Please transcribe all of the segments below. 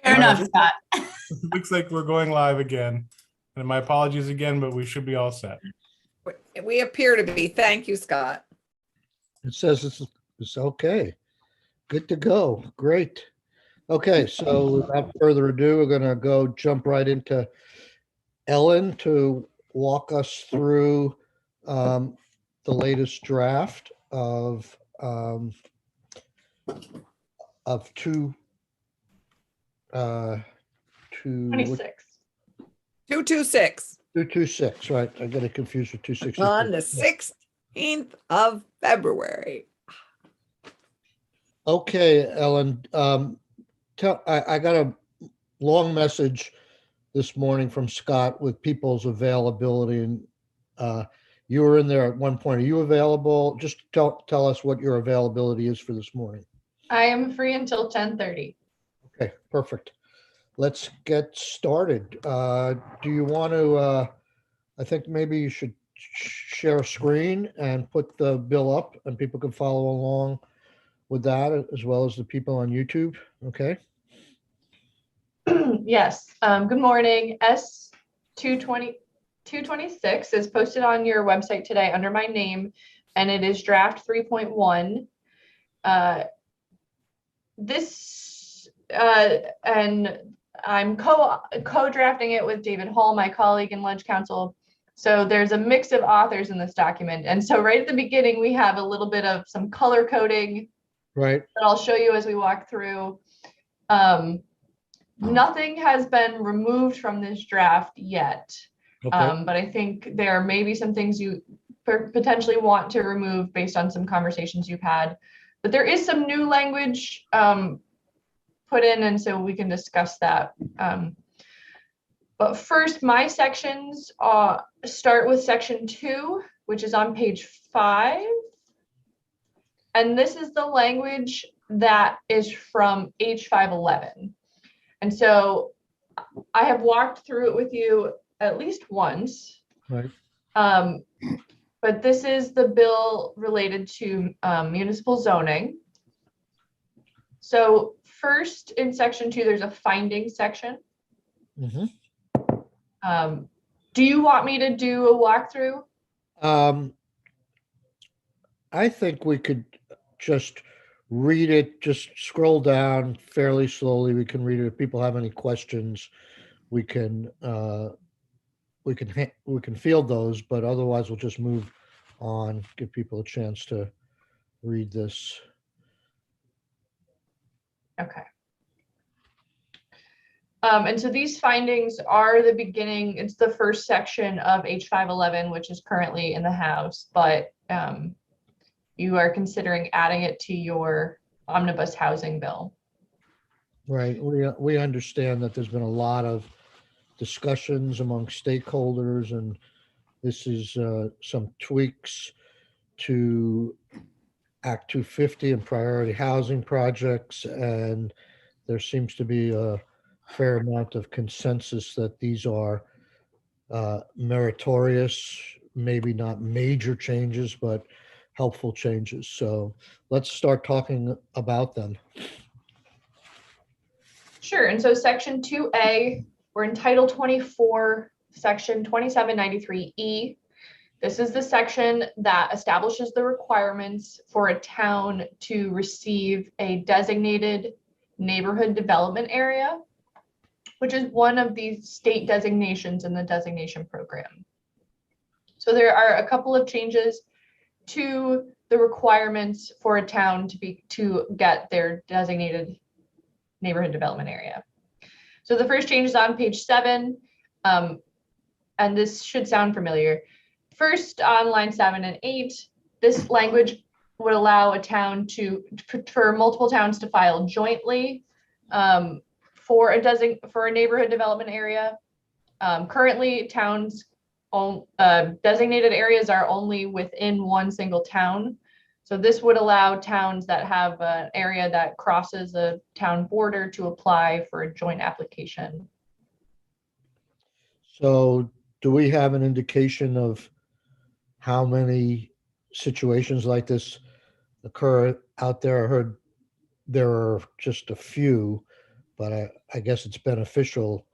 Fair enough, Scott. Looks like we're going live again. And my apologies again, but we should be all set. We appear to be. Thank you, Scott. It says it's okay. Good to go. Great. Okay, so without further ado, we're going to jump right into Ellen to walk us through the latest draft of two 26. 226 226, right? I got it confused with 260. on the 16th of February. Okay, Ellen. I got a long message this morning from Scott with people's availability, and you were in there at one point. Are you available? Just tell us what your availability is for this morning. I am free until 10:30. Okay, perfect. Let's get started. Do you want to? I think maybe you should share a screen and put the bill up, and people can follow along with that, as well as the people on YouTube. Okay. Yes. Good morning. S226 is posted on your website today under my name, and it is draft 3.1. And I'm co-drafting it with David Hall, my colleague in Ledge Council. So there's a mix of authors in this document. And so right at the beginning, we have a little bit of some color coding. Right. That I'll show you as we walk through. Nothing has been removed from this draft yet. Okay. But I think there may be some things you potentially want to remove based on some conversations you've had. But there is some new language put in, and so we can discuss that. But first, my sections start with section 2, which is on page 5. And this is the language that is from H511. And so I have walked through it with you at least once. Right. But this is the bill related to municipal zoning. So first in section 2, there's a finding section. Mm-hmm. Do you want me to do a walkthrough? I think we could just read it, just scroll down fairly slowly. We can read it. If people have any questions, we can field those, but otherwise we'll just move on, give people a chance to read this. Okay. And so these findings are the beginning. It's the first section of H511, which is currently in the House, but you are considering adding it to your omnibus housing bill. Right. We understand that there's been a lot of discussions among stakeholders, and this is some tweaks to Act 250 and priority housing projects, and there seems to be a fair amount of consensus that these are meritorious, maybe not major changes, but helpful changes. So let's start talking about them. Sure. And so section 2A, we're in Title 24, section 2793E. This is the section that establishes the requirements for a town to receive a designated neighborhood development area, which is one of these state designations in the designation program. So there are a couple of changes to the requirements for a town to get their designated neighborhood development area. So the first change is on page 7, and this should sound familiar. First, on line 7 and 8, this language would allow a town for multiple towns to file jointly for a neighborhood development area. Currently, towns designated areas are only within one single town. So this would allow towns that have an area that crosses a town border to apply for a joint application. So do we have an indication of how many situations like this occur out there? I heard there are just a few, but I guess it's beneficial.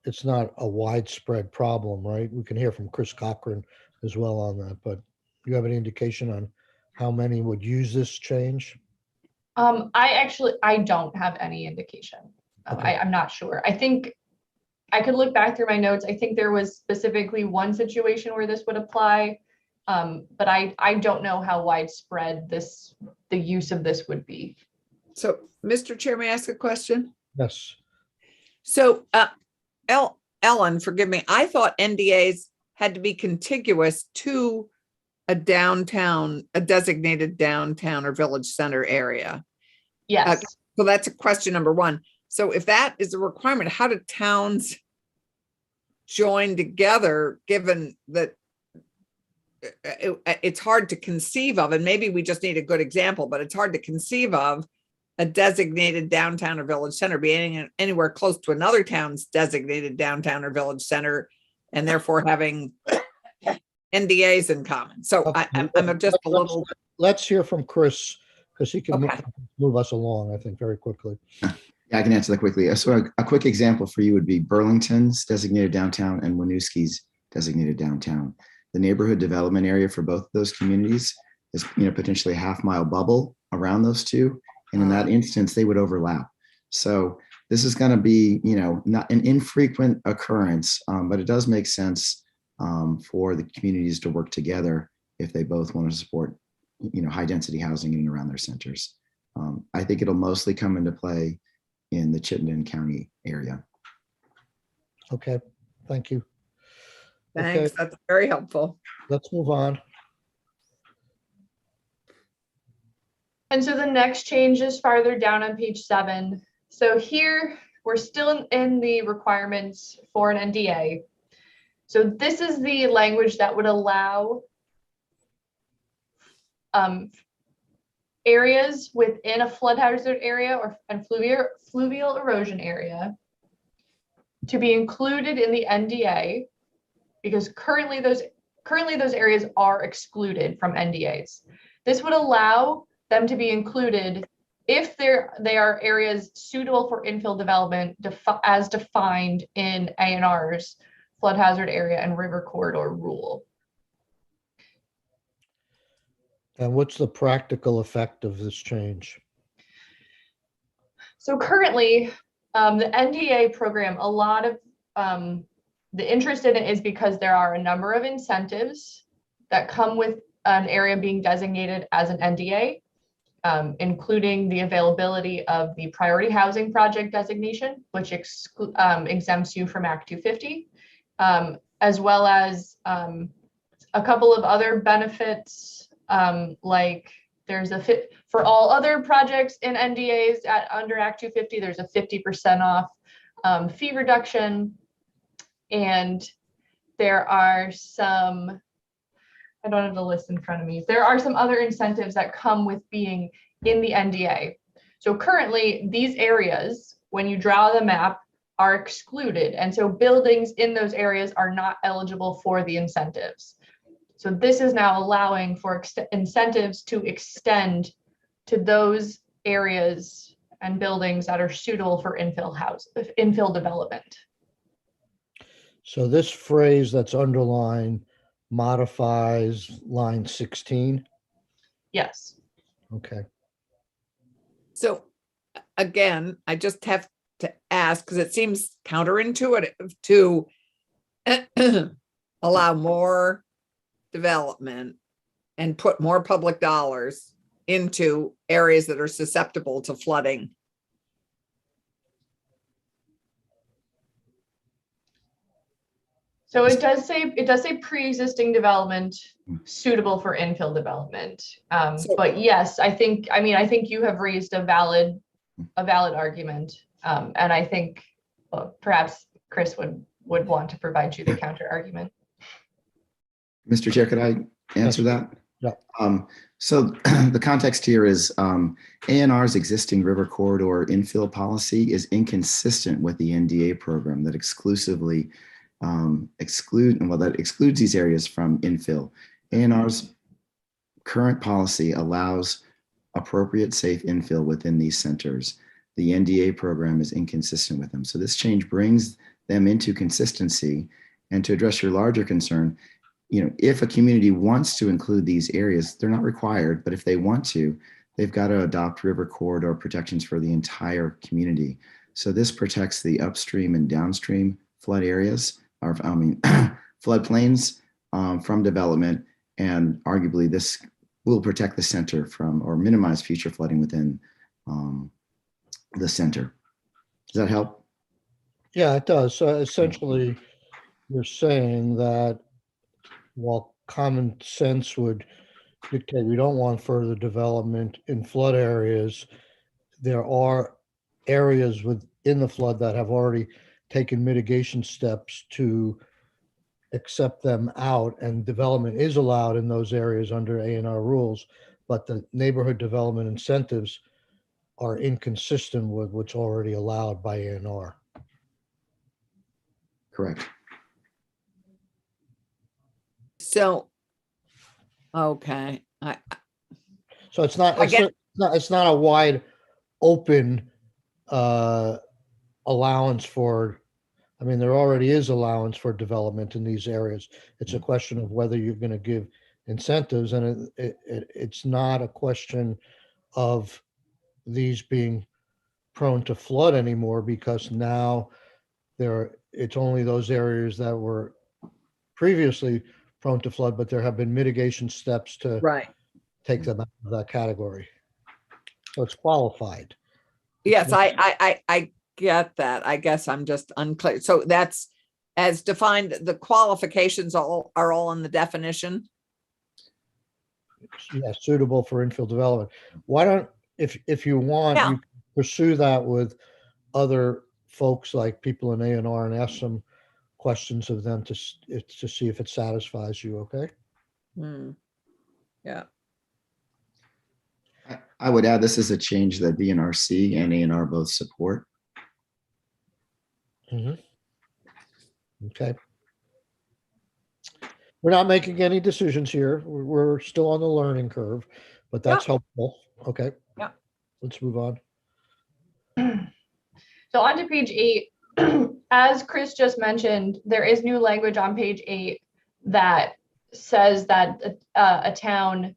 It's not a widespread problem, right? We can hear from Chris Cochran as well on that, but do you have any indication on how many would use this change? I don't have any indication. Okay. I'm not sure. I think I could look back through my notes. I think there was specifically one situation where this would apply. But I don't know how widespread the use of this would be. So, Mr. Chair, may I ask a question? Yes. So, Ellen, forgive me, I thought NDAs had to be contiguous to a designated downtown or village center area. Yes. So that's a question number one. So if that is a requirement, how do towns join together, given that it's hard to conceive of, and maybe we just need a good example, but it's hard to conceive of a designated downtown or village center being anywhere close to another town's designated downtown or village center, and therefore having NDAs in common. So I'm just a little. Let's hear from Chris, because he can Okay. move us along, I think, very quickly. Yeah, I can answer that quickly. So a quick example for you would be Burlington's designated downtown and Winooski's designated downtown. The neighborhood development area for both of those communities is, potentially a half-mile bubble around those two. And in that instance, they would overlap. So this is going to be, not an infrequent occurrence, but it does make sense for the communities to work together if they both want to support, high density housing in and around their centers. I think it'll mostly come into play in the Chittenden County area. Okay, thank you. Thanks, Okay, that's very helpful. let's move on. And so the next change is farther down on page 7. So here we're still in the requirements for an NDA. So this is the language that would allow areas within a flood hazard area and fluvial erosion area to be included in the NDA, because currently those areas are excluded from NDAs. This would allow them to be included if they are areas suitable for infill development as defined in A&R's flood hazard area and river corridor rule. And what's the practical effect of this change? So currently, the NDA program, a lot of the interest in it is because there are a number of incentives that come with an area being designated as an NDA, including the availability of the priority housing project designation, which exempts you from Act 250, as well as a couple of other benefits, like there's for all other projects in NDAs under Act 250, there's a 50% off fee reduction. And there are some, I don't have the list in front of me. There are some other incentives that come with being in the NDA. So currently these areas, when you draw the map, are excluded. And so buildings in those areas are not eligible for the incentives. So this is now allowing for incentives to extend to those areas and buildings that are suitable for infill development. So this phrase that's underlined modifies line 16? Yes. Okay. So again, I just have to ask, because it seems counterintuitive to allow more development and put more public dollars into areas that are susceptible to flooding. So it does say pre-existing development suitable for infill development. But yes, I think you have raised a valid argument. And I think perhaps Chris would want to provide you the counter argument. Mr. Chair, could I answer that? Yeah. So the context here is A&R's existing river corridor infill policy is inconsistent with the NDA program that exclusively excludes these areas from infill. A&R's current policy allows appropriate safe infill within these centers. the NDA program is inconsistent with them. So this change brings them into consistency. And to address your larger concern, if a community wants to include these areas, they're not required, but if they want to, they've got to adopt river corridor protections for the entire community. So this protects the upstream and downstream flood areas, floodplains from development. And arguably this will protect the center from, or minimize future flooding within the center. Does that help? Yeah, it does. So essentially, you're saying that while common sense would dictate we don't want further development in flood areas, there are areas within the flood that have already taken mitigation steps to accept them out, and development is allowed in those areas under A&R rules, but the neighborhood development incentives are inconsistent with what's already allowed by A&R. Correct. So, okay, So it's not, I it's get- not, it's not a wide open allowance for, I mean, there already is allowance for development in these areas. It's a question of whether you're going to give incentives, and it's not a question of these being prone to flood anymore, because now it's only those areas that were previously prone to flood, but there have been mitigation steps to right. take them out of that category. So it's qualified. Yes, I get that. I guess I'm just unclear. So that's as defined, the qualifications are all in the definition. Yeah, suitable for infill development. Why don't, if you want, Yeah. you pursue that with other folks like people in A&R and ask some questions of them to see if it satisfies you, okay? Yeah. I would add, this is a change that DNRC and A&R both support. Okay. We're not making any decisions here. We're still on the learning curve, but that's helpful. Okay. Yeah. Let's move on. So on to page 8, as Chris just mentioned, there is new language on page 8 that says that a town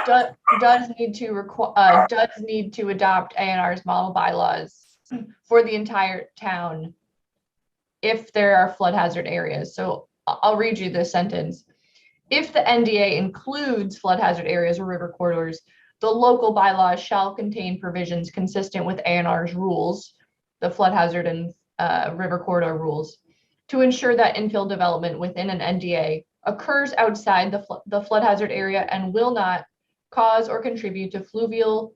does need to adopt A&R's model bylaws for the entire town if there are flood hazard areas. So I'll read you this sentence. If the NDA includes flood hazard areas or river corridors, the local bylaws shall contain provisions consistent with A&R's rules, the flood hazard and river corridor rules, to ensure that infill development within an NDA occurs outside the flood hazard area and will not cause or contribute to fluvial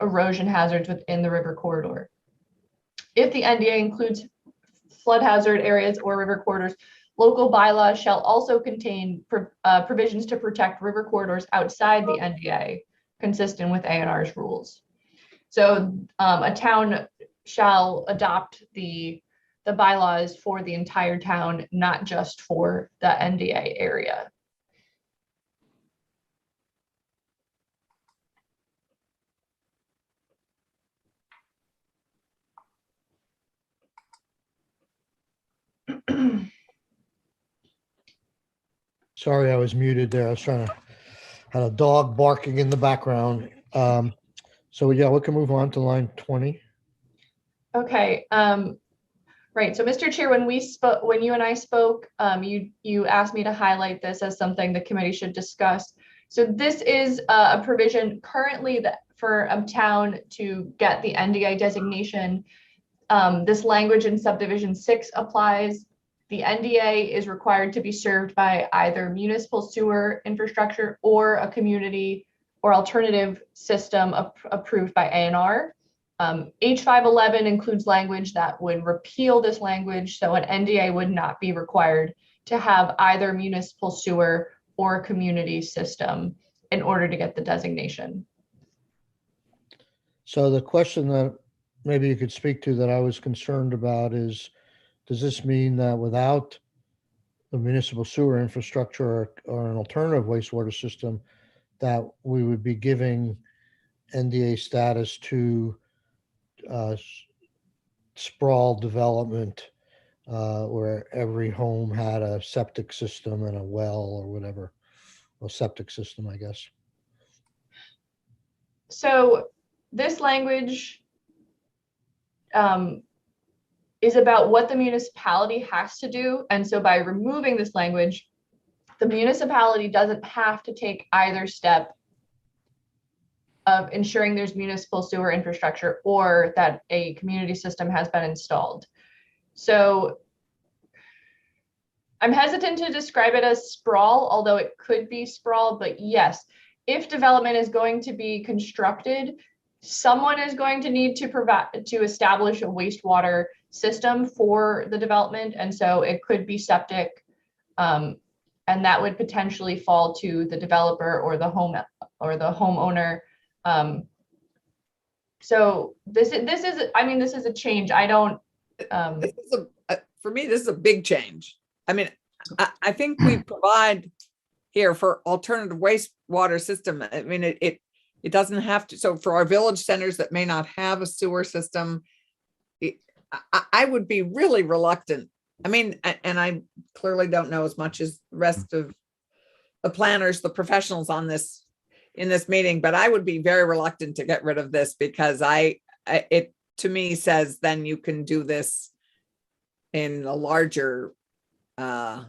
erosion hazards within the river corridor. If the NDA includes flood hazard areas or river corridors, local bylaws shall also contain provisions to protect river corridors outside the NDA, consistent with A&R's rules. So a town shall adopt the bylaws for the entire town, not just for the NDA area. Sorry, I was muted there. I was trying to, had a dog barking in the background. So yeah, we can move on to line 20. Okay. Right. So, Mr. Chair, when you and I spoke, you asked me to highlight this as something the committee should discuss. So this is a provision currently that for a town to get the NDA designation. This language in subdivision 6 applies. The NDA is required to be served by either municipal sewer infrastructure or a community or alternative system approved by A&R. H511 includes language that would repeal this language, so an NDA would not be required to have either municipal sewer or a community system in order to get the designation. So the question that maybe you could speak to that I was concerned about is, does this mean that without the municipal sewer infrastructure or an alternative wastewater system, that we would be giving NDA status to sprawl development where every home had a septic system and a well or whatever, or septic system, I guess. So this language is about what the municipality has to do. And so by removing this language, the municipality doesn't have to take either step of ensuring there's municipal sewer infrastructure or that a community system has been installed. So I'm hesitant to describe it as sprawl, although it could be sprawl, but yes, if development is going to be constructed, someone is going to need to establish a wastewater system for the development. And so it could be septic, and that would potentially fall to the developer or the homeowner. So this is, I mean, this is a change. I don't, This is for me, this is a big change. I mean, I think we provide here for alternative wastewater system. I mean, it doesn't have to. So for our village centers that may not have a sewer system, I would be really reluctant. I mean, and I clearly don't know as much as the rest of the planners, the professionals on this in this meeting, but I would be very reluctant to get rid of this because it to me says then you can do this in a larger, anyway,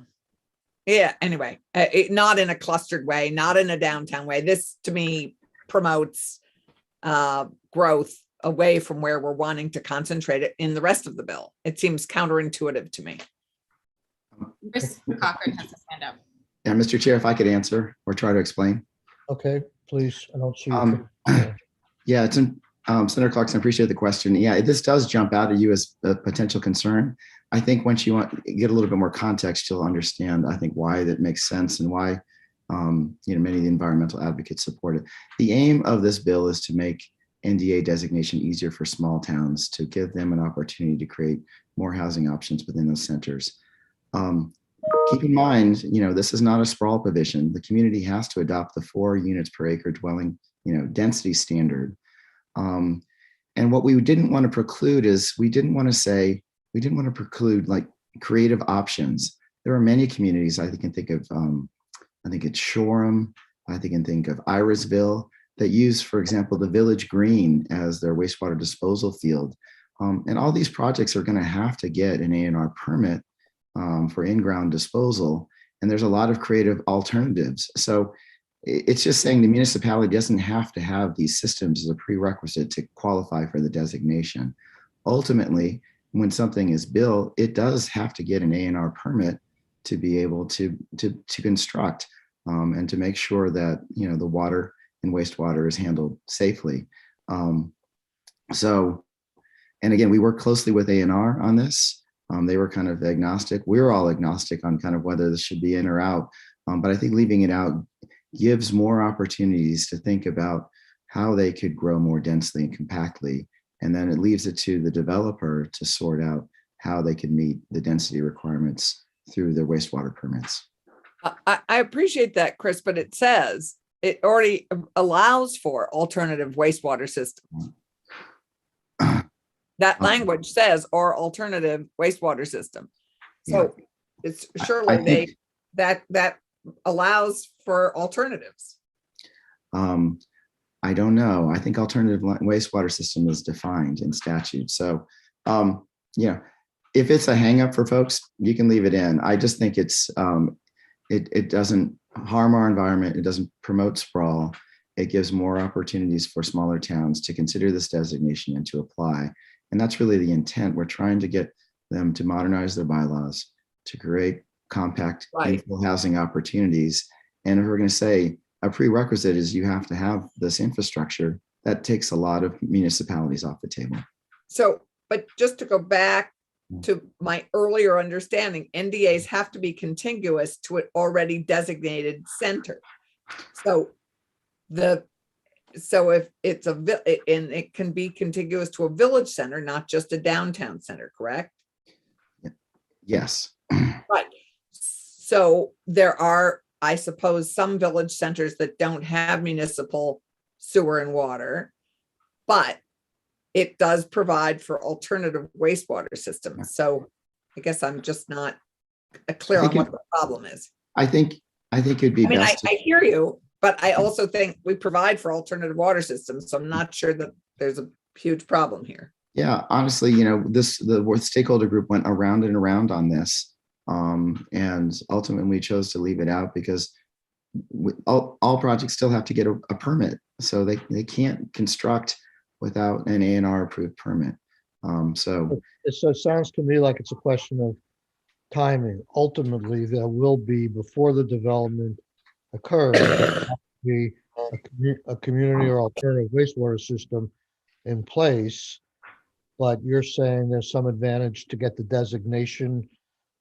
not in a clustered way, not in a downtown way. This to me promotes growth away from where we're wanting to concentrate it in the rest of the bill. It seems counterintuitive to me. Chris Cochran has his hand up. Yeah, Mr. Chair, if I could answer or try to explain. Okay, please. I don't see. Yeah, it's Senator Clarkson, I appreciate the question. Yeah, this does jump out at you as a potential concern. I think once you get a little bit more context, you'll understand, I think, why that makes sense and why many of the environmental advocates support it. The aim of this bill is to make NDA designation easier for small towns, to give them an opportunity to create more housing options within those centers. Keep in mind, this is not a sprawl provision. The community has to adopt the 4 units per acre dwelling, density standard. And what we didn't want to preclude is we didn't want to preclude like creative options. There are many communities I can think of. I think it's Shoreham. I can think of Irisville that use, for example, the Village Green as their wastewater disposal field. And all these projects are going to have to get an A&R permit for in-ground disposal. And there's a lot of creative alternatives. So it's just saying the municipality doesn't have to have these systems as a prerequisite to qualify for the designation. Ultimately, when something is built, it does have to get an A&R permit to be able to construct and to make sure that the water and wastewater is handled safely. So, and again, we work closely with A&R on this. They were kind of agnostic. We were all agnostic on kind of whether this should be in or out. But I think leaving it out gives more opportunities to think about how they could grow more densely and compactly. And then it leaves it to the developer to sort out how they can meet the density requirements through their wastewater permits. I appreciate that, Chris, but it says it already allows for alternative wastewater system. That language says or alternative wastewater system. So it's surely that allows for alternatives. I don't know. I think alternative wastewater system is defined in statute. So, if it's a hang up for folks, you can leave it in. I just think it doesn't harm our environment. It doesn't promote sprawl. It gives more opportunities for smaller towns to consider this designation and to apply. And that's really the intent. We're trying to get them to modernize their bylaws, to create compact infill housing opportunities. And if we're going to say a prerequisite is you have to have this infrastructure, that takes a lot of municipalities off the table. So, but just to go back to my earlier understanding, NDAs have to be contiguous to an already designated center. So if it's and it can be contiguous to a village center, not just a downtown center, correct? Yes. Right. So there are, I suppose, some village centers that don't have municipal sewer and water, but it does provide for alternative wastewater systems. So I guess I'm just not clear on what the problem is. I think it'd be I mean, best. I hear you, but I also think we provide for alternative water systems. So I'm not sure that there's a huge problem here. Yeah, honestly, the stakeholder group went around and around on this. And ultimately we chose to leave it out because all projects still have to get a permit. So they can't construct without an A&R approved permit. So it sounds to me like it's a question of timing. Ultimately, there will be, before the development occurs, there has to be a community or alternative wastewater system in place. But you're saying there's some advantage to get the designation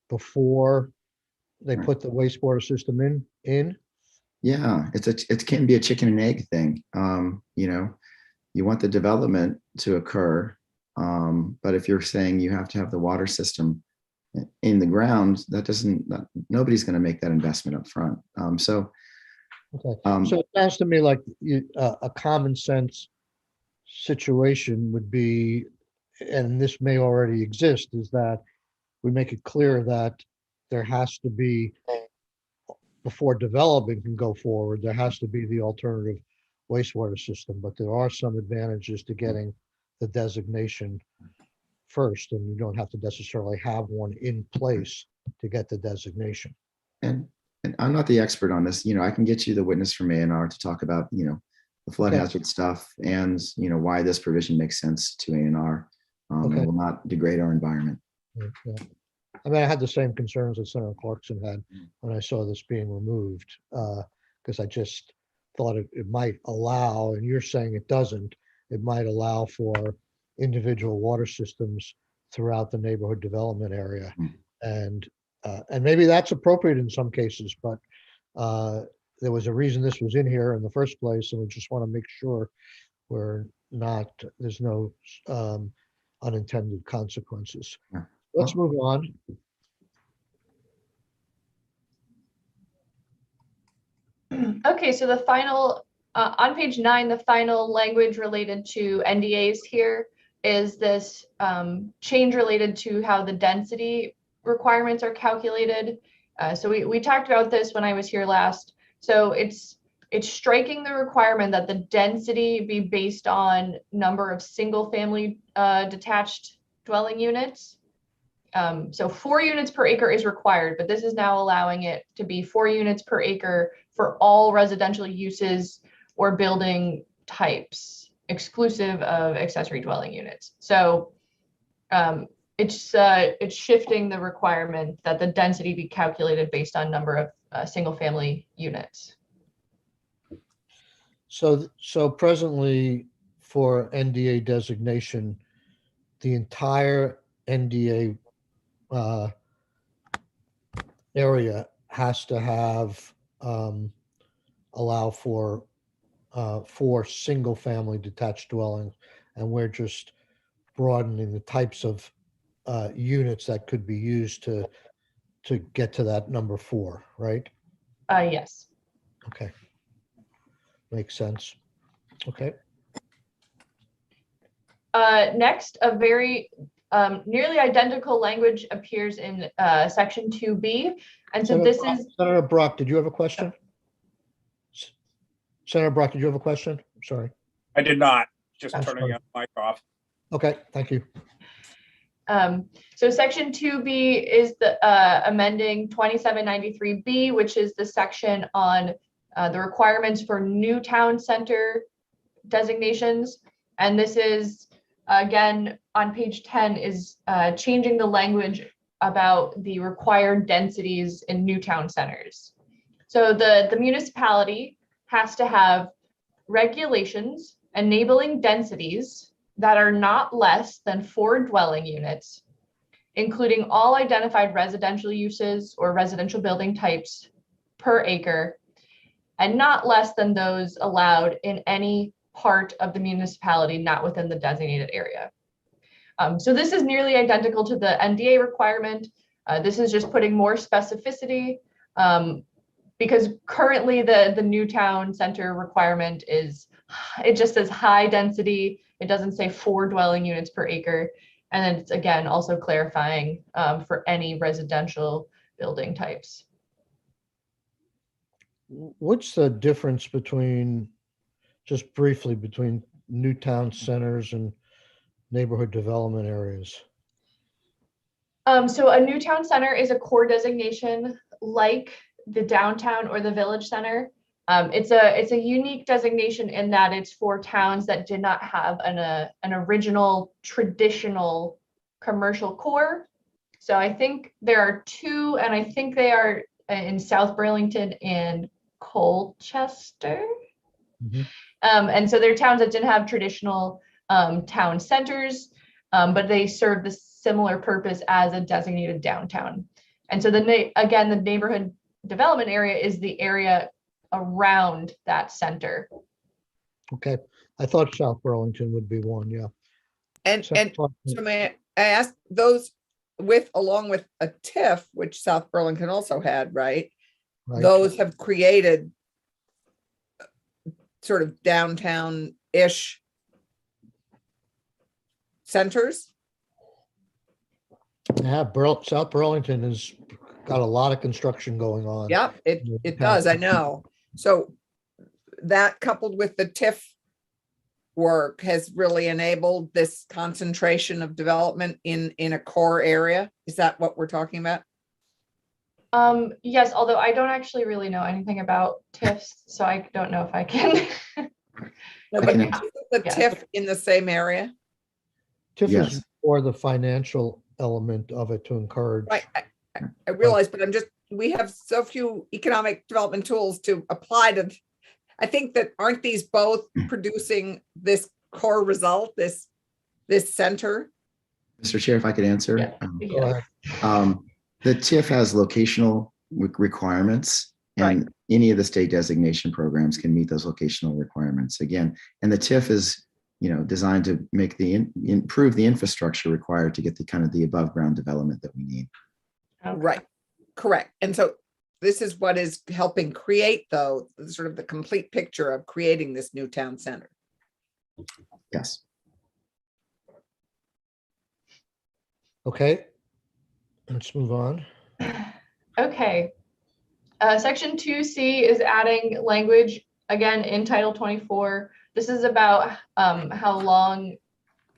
before they put the wastewater system in? yeah, it can be a chicken and egg thing. You want the development to occur. But if you're saying you have to have the water system in the ground, nobody's going to make that investment up front. So it sounds to me like a common sense situation would be, and this may already exist, is that we make it clear that there has to be, before development can go forward, there has to be the alternative wastewater system, but there are some advantages to getting the designation first, and you don't have to necessarily have one in place to get the designation. and I'm not the expert on this. I can get you the witness from A&R to talk about, the flood Okay. hazard stuff and, why this provision makes sense to A&R. Okay. And will not degrade our environment. Yeah. I mean, I had the same concerns that Senator Clarkson had when I saw this being removed, because I just thought it might allow, and you're saying it doesn't, it might allow for individual water systems throughout the neighborhood development area. And maybe that's appropriate in some cases, but there was a reason this was in here in the first place, and we just want to make sure there's no unintended consequences. Yeah. Let's move on. Okay, so the final, on page 9, the final language related to NDAs here is this change related to how the density requirements are calculated. So we talked about this when I was here last. So it's striking the requirement that the density be based on number of single family detached dwelling units. So 4 units per acre is required, but this is now allowing it to be 4 units per acre for all residential uses or building types, exclusive of accessory dwelling units. So it's shifting the requirement that the density be calculated based on number of single family units. So presently for NDA designation, the entire NDA area has to have allow for 4 single family detached dwellings, and we're just broadening the types of units that could be used to get to that number 4, right? Yes. Okay, makes sense. Okay. Next, a very nearly identical language appears in section 2B. And so this is Senator Brock, did you have a question? Senator Brock, did you have a question? Sorry. I did not, just I'm turning sorry. the mic off. Okay, thank you. So section 2B is the amending 2793B, which is the section on the requirements for new town center designations. And this is, again, on page 10 is changing the language about the required densities in new town centers. So the municipality has to have regulations enabling densities that are not less than 4 dwelling units, including all identified residential uses or residential building types per acre, and not less than those allowed in any part of the municipality not within the designated area. So this is nearly identical to the NDA requirement. This is just putting more specificity because currently the new town center requirement is it just says high density. It doesn't say 4 dwelling units per acre. And then it's again also clarifying for any residential building types. What's the difference between, just briefly, between new town centers and neighborhood development areas? So a new town center is a core designation like the downtown or the village center. It's a unique designation in that it's for towns that did not have an original traditional commercial core. So I think there are 2, and I think they are in South Burlington and Colchester. Mhm. And so they're towns that didn't have traditional town centers, but they serve the similar purpose as a designated downtown. And so again, the neighborhood development area is the area around that center. Okay, I thought South Burlington would be one, yeah. And South so Burlington, may I ask those along with a TIF, which South Burlington also had, right? right? Those have created sort of downtown-ish centers. Yeah, South Burlington has got a lot of construction going on. Yep, it Yeah, does, I know. So that coupled with the TIF work has really enabled this concentration of development in a core area. Is that what we're talking about? Yes, although I don't actually really know anything about TIFs, so I don't know if I can. No, I but can is the Yeah. TIF in the same area? TIF Yes. is for the financial element of it to encourage. Right, I realize, but we have so few economic development tools to apply to. I think that aren't these both producing this core result, this center? Mr. Chair, if I could answer. Yeah. Go ahead. The TIF has locational requirements, and any of the state designation programs can meet those locational requirements again. And the TIF is, designed to make improve the infrastructure required to get the kind of the above ground development that we need. Okay. Right, correct. And so this is what is helping create, though, sort of the complete picture of creating this new town center. Yes. Okay, let's move on. Okay. Section 2C is adding language again in Title 24. This is about how long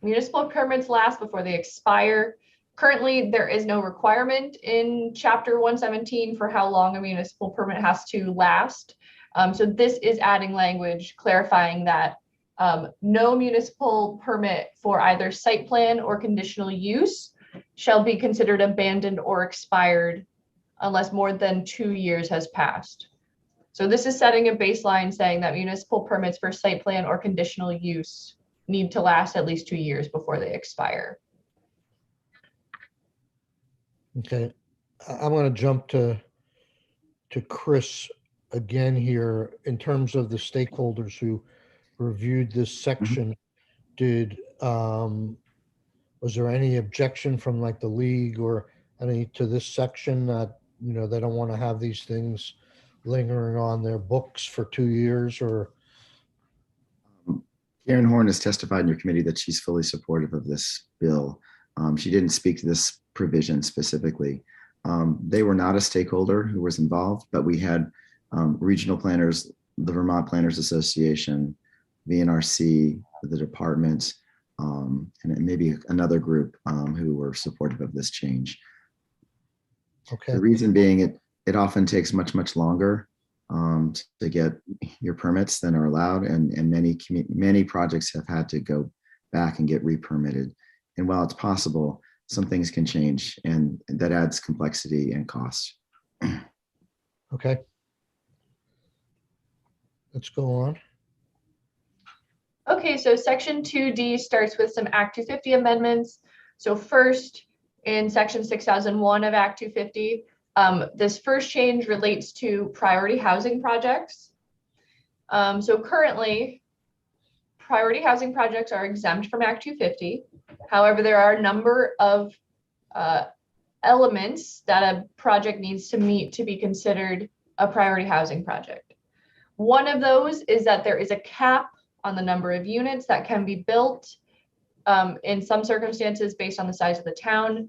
municipal permits last before they expire. Currently, there is no requirement in Chapter 117 for how long a municipal permit has to last. So this is adding language clarifying that no municipal permit for either site plan or conditional use shall be considered abandoned or expired unless more than 2 years has passed. So this is setting a baseline saying that municipal permits for site plan or conditional use need to last at least 2 years before they expire. Okay, I'm going to jump to Chris again here in terms of the stakeholders who reviewed this section. Was there any objection from like the league or any to this section that, they don't want to have these things lingering on their books for 2 years? Or Karen Horn has testified in your committee that she's fully supportive of this bill. She didn't speak to this provision specifically. They were not a stakeholder who was involved, but we had regional planners, the Vermont Planners Association, VNRC, the department, and maybe another group who were supportive of this change. okay, The reason being it often takes much longer to get your permits than are allowed, and many projects have had to go back and get re-permitted. And while it's possible, some things can change, and that adds complexity and cost. okay. Let's go on. Okay, so section 2D starts with some Act 250 amendments. So first, in section 6001 of Act 250, this first change relates to priority housing projects. So currently, priority housing projects are exempt from Act 250. However, there are a number of elements that a project needs to meet to be considered a priority housing project. One of those is that there is a cap on the number of units that can be built in some circumstances based on the size of the town.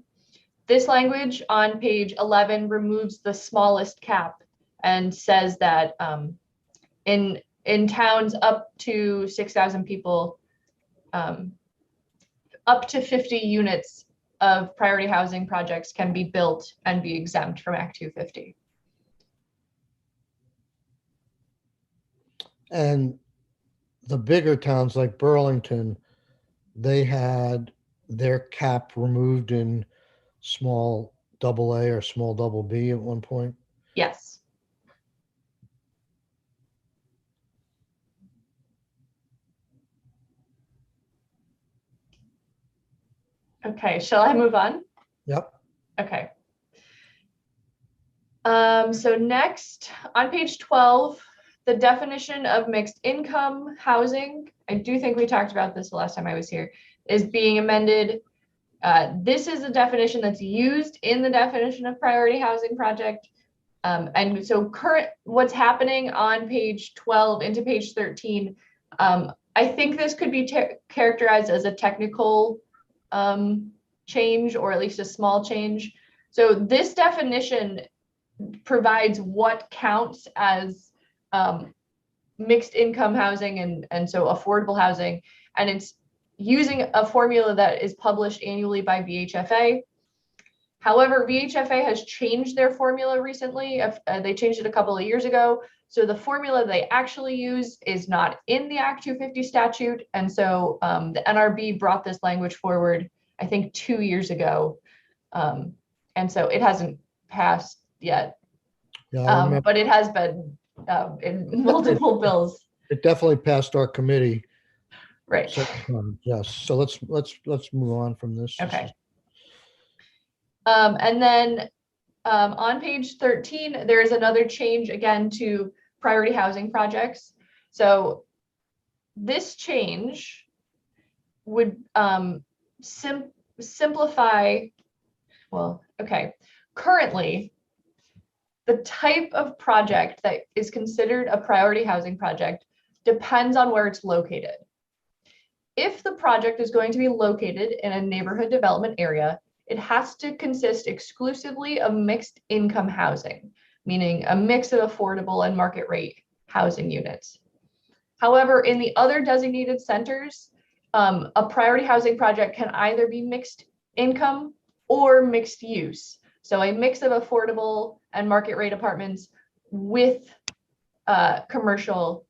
This language on page 11 removes the smallest cap and says that in towns up to 6,000 people, up to 50 units of priority housing projects can be built and be exempt from Act 250. And the bigger towns like Burlington, they had their cap removed in small double A or small double B at one point. Yes. Okay, shall I move on? Yep. Okay. So next, on page 12, the definition of mixed income housing, I do think we talked about this the last time I was here, is being amended. This is a definition that's used in the definition of priority housing project. And so what's happening on page 12 into page 13, I think this could be characterized as a technical change, or at least a small change. So this definition provides what counts as mixed income housing and so affordable housing, and it's using a formula that is published annually by VHFA. However, VHFA has changed their formula recently. They changed it a couple of years ago. So the formula they actually use is not in the Act 250 statute. And so the NRB brought this language forward, I think 2 years ago. And so it hasn't passed yet, Yeah, I remember. but it has been in multiple bills. It definitely passed our committee. Right. Yes. So let's move on from this. Okay. And then on page 13, there is another change again to priority housing projects. So this change would simplify, well, okay. Currently, the type of project that is considered a priority housing project depends on where it's located. If the project is going to be located in a neighborhood development area, it has to consist exclusively of mixed income housing, meaning a mix of affordable and market rate housing units. However, in the other designated centers, a priority housing project can either be mixed income or mixed use. So a mix of affordable and market rate apartments with commercial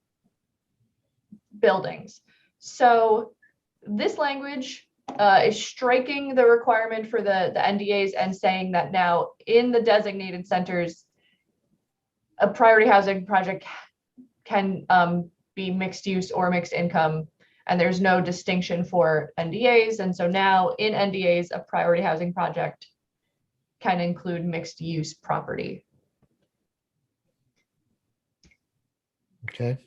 buildings. So this language is striking the requirement for the NDAs and saying that now in the designated centers, a priority housing project can be mixed use or mixed income, and there's no distinction for NDAs. And so now in NDAs, a priority housing project can include mixed use property. Okay.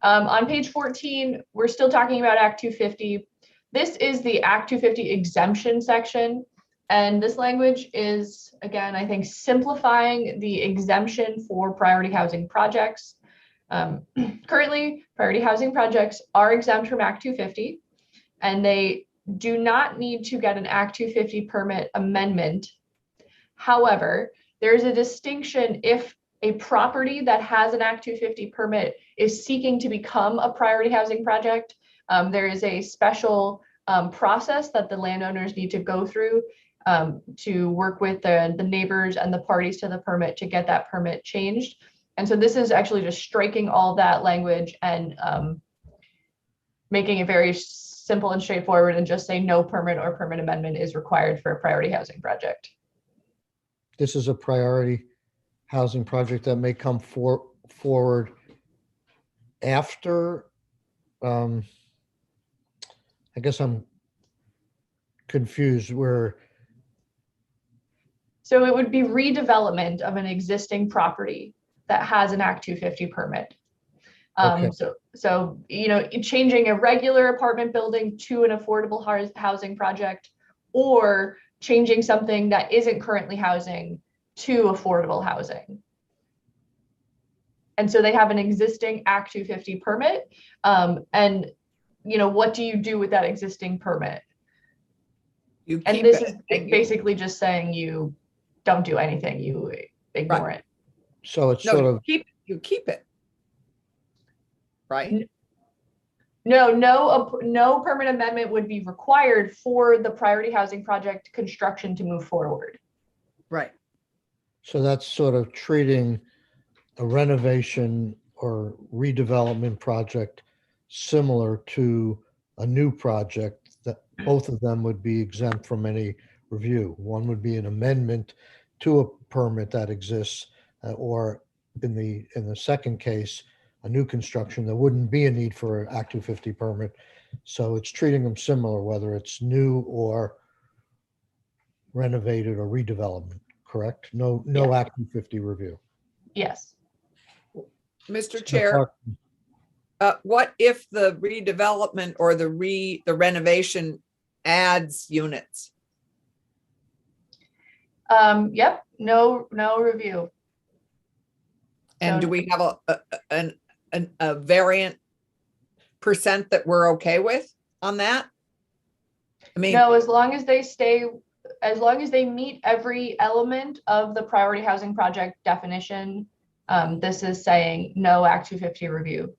On page 14, we're still talking about Act 250. This is the Act 250 exemption section. And this language is, again, I think, simplifying the exemption for priority housing projects. Currently, priority housing projects are exempt from Act 250, and they do not need to get an Act 250 permit amendment. However, there's a distinction if a property that has an Act 250 permit is seeking to become a priority housing project. There is a special process that the landowners need to go through to work with the neighbors and the parties to the permit to get that permit changed. And so this is actually just striking all that language and making it very simple and straightforward, and just say no permit or permit amendment is required for a priority housing project. This is a priority housing project that may come forward after, I guess I'm confused where. So it would be redevelopment of an existing property that has an Act 250 permit. Okay. So, you know, changing a regular apartment building to an affordable housing project, or changing something that isn't currently housing to affordable housing. And so they have an existing Act 250 permit. And, what do you do with that existing permit? You And keep this it, is and you- basically just saying you don't do anything, you ignore it. So it's No, sort of, you keep it. Right? No permit amendment would be required for the priority housing project construction to move forward. Right. so that's sort of treating a renovation or redevelopment project similar to a new project, that both of them would be exempt from any review. One would be an amendment to a permit that exists, or in the second case, a new construction, there wouldn't be a need for an Act 250 permit. So it's treating them similar, whether it's new or renovated or redevelopment, correct? No Act 250 review. Yes. Mr. Chair, what if the redevelopment or the renovation adds units? Yep, no review. And do So- we have a variant percent that we're okay with on that? I mean, No, as long as they meet every element of the priority housing project definition, this is saying no Act 250 review.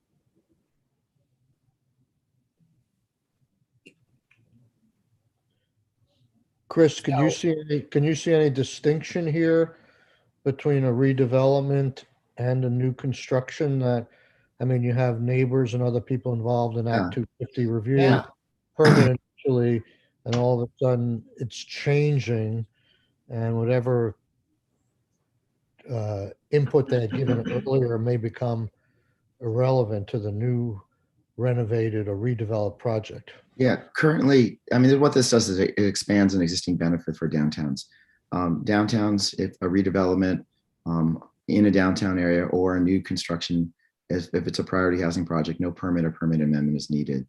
Chris, can you see any distinction here between a redevelopment and a new construction that, I mean, you have neighbors and other people involved in Act 250 review, Yeah. permit initially, and all of a sudden it's changing, and whatever input they had given earlier may become irrelevant to the new renovated or redeveloped project. Yeah, currently, I mean, what this does is it expands an existing benefit for downtowns. Downtowns, if a redevelopment in a downtown area or a new construction, if it's a priority housing project, no permit or permit amendment is needed.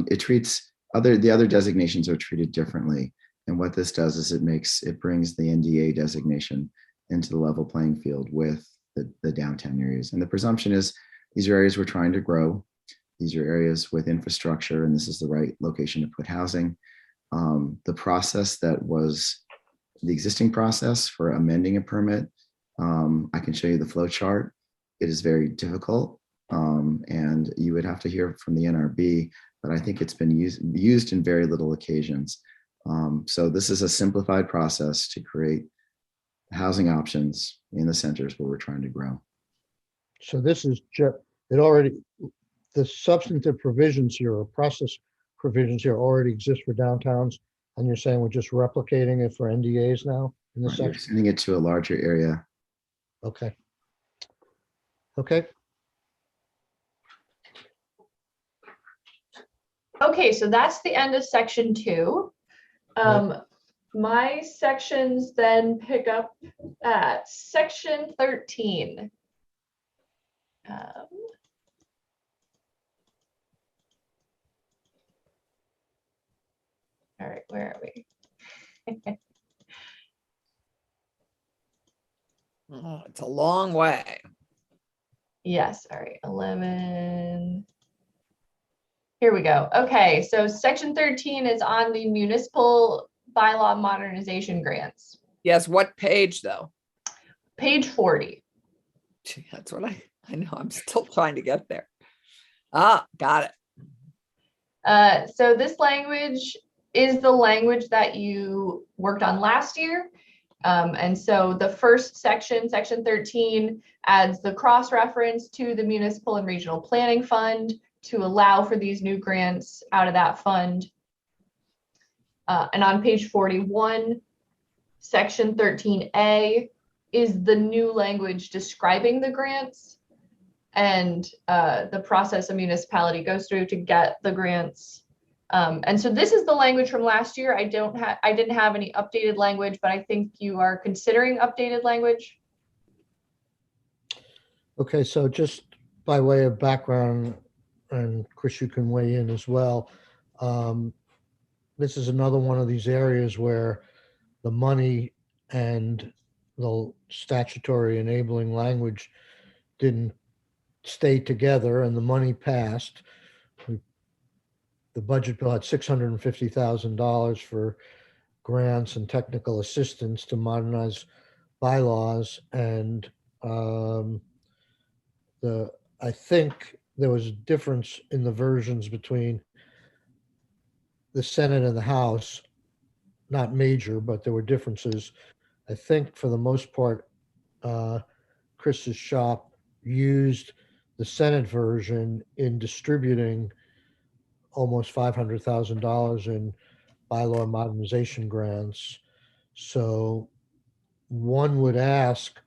It treats the other designations are treated differently. And what this does is it brings the NDA designation into the level playing field with the downtown areas. And the presumption is these are areas we're trying to grow. These are areas with infrastructure, and this is the right location to put housing. The process that was the existing process for amending a permit, I can show you the flow chart. It is very difficult, and you would have to hear from the NRB, but I think it's been used in very little occasions. So this is a simplified process to create housing options in the centers where we're trying to grow. So this is the substantive provisions here or process provisions here already exist for downtowns, and you're saying we're just replicating it for NDAs now in this You're section? sending it to a larger area. Okay. Okay, so that's the end of section 2. My sections then pick up at section 13. All right, where are we? Oh, it's a long way. Yes, all right, 11. Here we go. Okay, so section 13 is on the municipal bylaw modernization grants. Yes, what page though? Page 40. Gee, that's what I know. I'm still trying to get there. Ah, got it. So this language is the language that you worked on last year. And so the first section, section 13, adds the cross-reference to the municipal and regional planning fund to allow for these new grants out of that fund. And on page 41, section 13A is the new language describing the grants and the process a municipality goes through to get the grants. And so this is the language from last year. I didn't have any updated language, but I think you are considering updated language. Okay, so just by way of background, and Chris, you can weigh in as well. This is another one of these areas where the money and the statutory enabling language didn't stayed together and the money passed. The budget bill had $650,000 for grants and technical assistance to modernize bylaws. And I think there was a difference in the versions between the Senate and the House, not major, but there were differences. I think for the most part, Chris's shop used the Senate version in distributing almost $500,000 in bylaw modernization grants. So one would ask,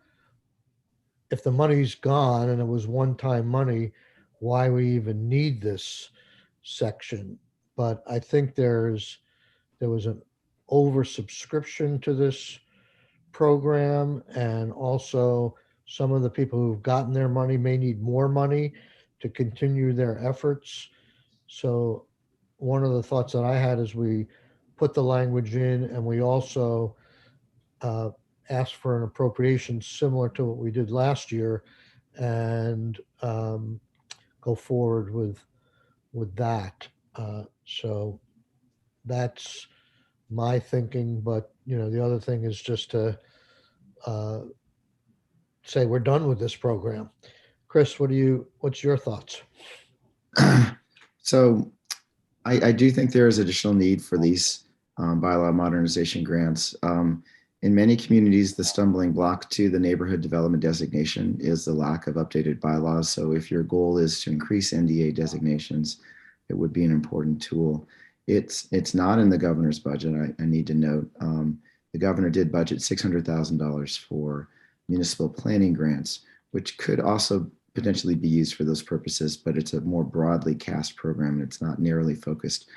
if the money's gone and it was one-time money, why we even need this section? But I think there was an oversubscription to this program, and also some of the people who've gotten their money may need more money to continue their efforts. So one of the thoughts that I had is we put the language in, and we also ask for an appropriation similar to what we did last year, and go forward with that. So that's my thinking. But the other thing is just to say we're done with this program. Chris, what's your thoughts? So I do think there is additional need for these bylaw modernization grants. In many communities, the stumbling block to the neighborhood development designation is the lack of updated bylaws. So if your goal is to increase NDA designations, it would be an important tool. It's not in the governor's budget. I need to note the governor did budget $600,000 for municipal planning grants, which could also potentially be used for those purposes, but it's a more broadly cast program and it's not narrowly focused,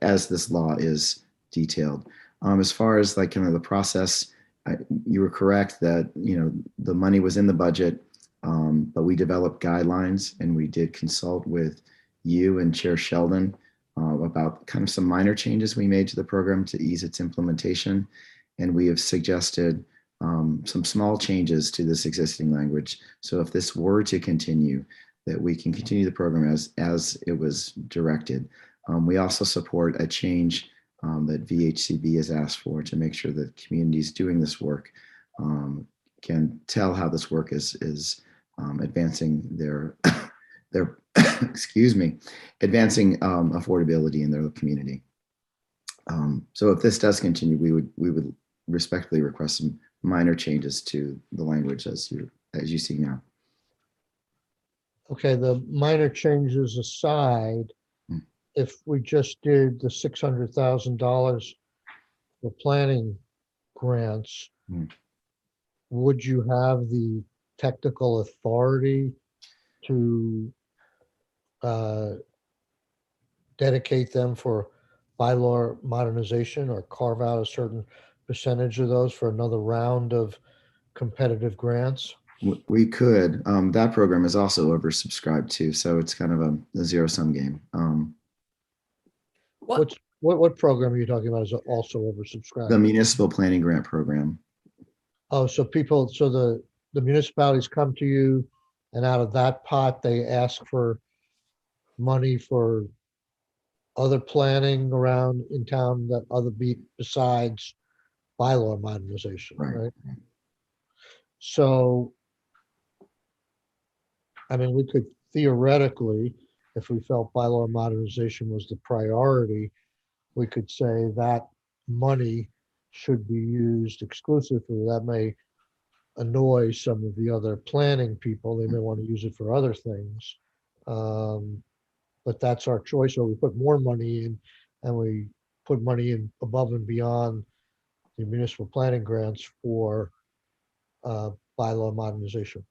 as this law is detailed. As far as like kind of the process, you were correct that, the money was in the budget, but we developed guidelines and we did consult with you and Chair Sheldon about kind of some minor changes we made to the program to ease its implementation. And we have suggested some small changes to this existing language. So if this were to continue, that we can continue the program as it was directed. We also support a change that VHCB has asked for to make sure that communities doing this work can tell how this work is advancing their advancing affordability in their community. So if this does continue, we would respectfully request some minor changes to the language as you see now. Okay, the minor changes aside, if we just did the $600,000 for planning grants, would you have the technical authority to dedicate them for bylaw modernization or carve out a certain percentage of those for another round of competitive grants? We could. That program is also oversubscribed too, so it's kind of a zero-sum game. What program are you talking about is also oversubscribed? The municipal planning grant program. Oh, so the municipalities come to you, and out of that pot, they ask for money for other planning around in town that besides bylaw modernization, right? So, I mean, we could theoretically, if we felt bylaw modernization was the priority, we could say that money should be used exclusively. That may annoy some of the other planning people. They may want to use it for other things. But that's our choice. Or we put more money in, and we put money in above and beyond the municipal planning grants for bylaw modernization.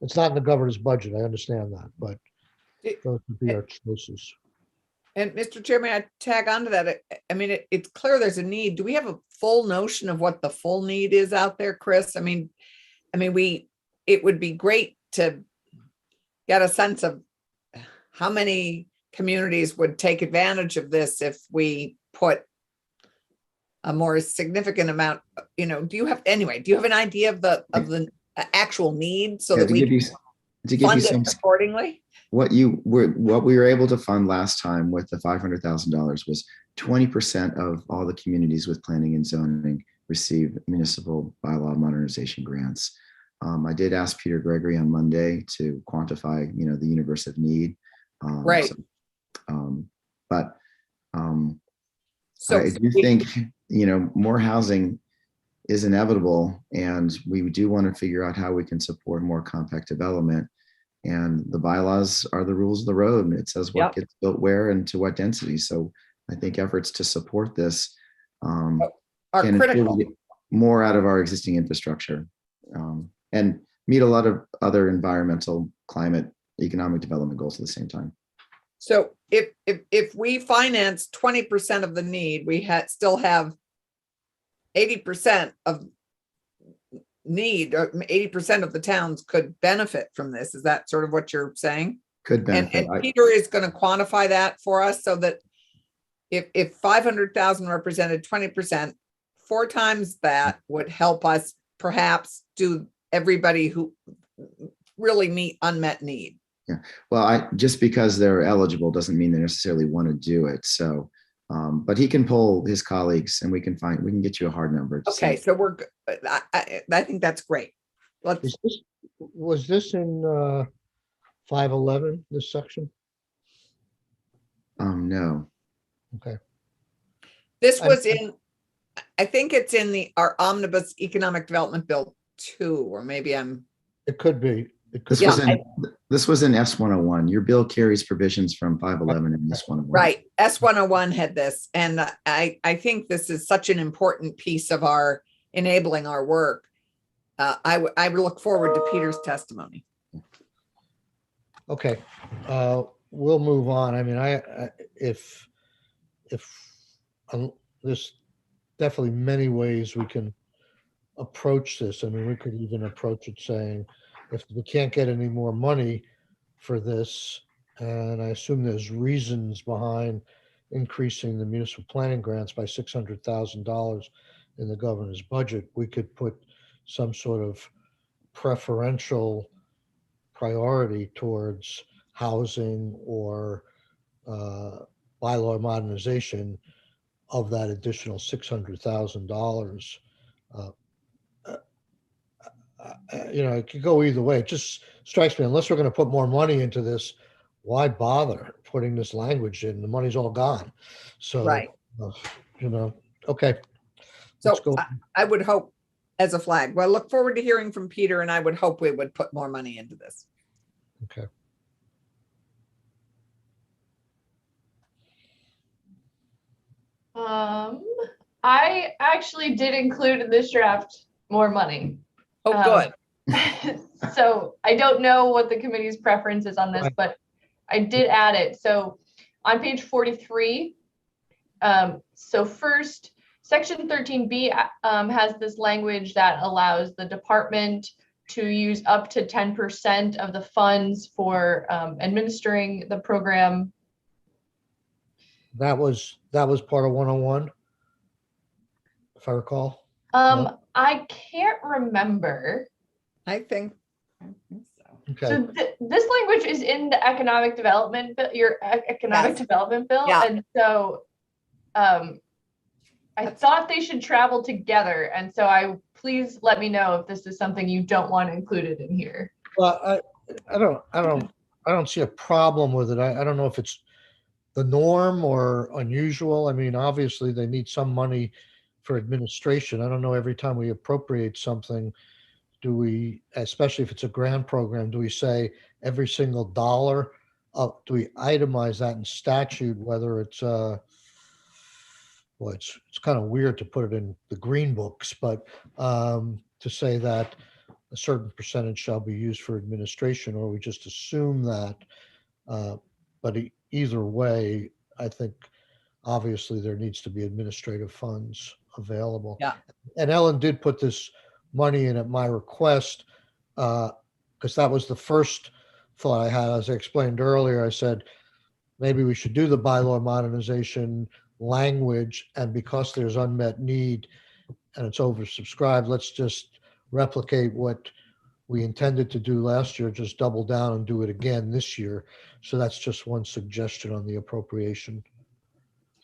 It's not in the governor's budget, I understand that, but those would be our choices. And Mr. Chairman, I tag onto that. I mean, it's clear there's a need. Do we have a full notion of what the full need is out there, Chris? I mean, it would be great to get a sense of how many communities would take advantage of this if we put a more significant amount, do you have an idea of the actual need so Yeah, that to we give you, can to give you fund some, it accordingly? what we were able to fund last time with the $500,000 was 20% of all the communities with planning and zoning receive municipal bylaw modernization grants. I did ask Peter Gregory on Monday to quantify, the universe of need. Right. But So I do think, more housing is inevitable, and we do want to figure out how we can support more compact development. And the bylaws are the rules of the road, and it says what Yep. gets built where and to what density. So I think efforts to support this are can ensure critical. we get more out of our existing infrastructure, and meet a lot of other environmental, climate, economic development goals at the same time. So if we finance 20% of the need, we still have 80% of need, or 80% of the towns could benefit from this. Is that sort of what you're saying? Could benefit. And Peter is going to quantify that for us so that if 500,000 represented 20%, 4 times that would help us perhaps do everybody who really meet unmet need. Yeah. Well, just because they're eligible doesn't mean they necessarily want to do it. So, but he can poll his colleagues, and we can get you a hard number. Okay, so we're good. I think that's great. Was this in 511, this section? No. Okay. This was in, I think it's in our omnibus economic development bill 2, or maybe It could be. It could This be. was in S101. Your bill carries provisions from 511 and S101. right. S101 had this, and I think this is such an important piece of our enabling our work. I look forward to Peter's testimony. Okay, we'll move on. I mean, if there's definitely many ways we can approach this. I mean, we could even approach it saying, if we can't get any more money for this, and I assume there's reasons behind increasing the municipal planning grants by $600,000 in the governor's budget, we could put some sort of preferential priority towards housing or bylaw modernization of that additional $600,000. It could go either way. It just strikes me, unless we're going to put more money into this, why bother putting this language in? The money's all gone. So, Right. Okay. So Let's go. I would hope as a flag. Well, I look forward to hearing from Peter, and I would hope we would put more money into this. Okay. I actually did include in this draft more money. Oh, good. So I don't know what the committee's preference is on this, Right. but I did add it. So on page 43, so first, section 13B has this language that allows the department to use up to 10% of the funds for administering the program. That was part of 101, if I recall. I can't remember. I think so. Okay. So this language is in the economic development bill, your economic Yes. development bill. Yeah. And so I thought they should travel together. And so please let me know if this is something you don't want included in here. Well, I don't see a problem with it. I don't know if it's the norm or unusual. I mean, obviously they need some money for administration. I don't know, every time we appropriate something, do we, especially if it's a grant program, do we say every single dollar? Do we itemize that in statute, whether it's well, it's kind of weird to put it in the green books, but to say that a certain percentage shall be used for administration, or we just assume that. But either way, I think obviously there needs to be administrative funds available. Yeah. And Ellen did put this money in at my request, because that was the first thought I had. As I explained earlier, I said, maybe we should do the bylaw modernization language, and because there's unmet need and it's oversubscribed, let's just replicate what we intended to do last year, just double down and do it again this year. So that's just one suggestion on the appropriation.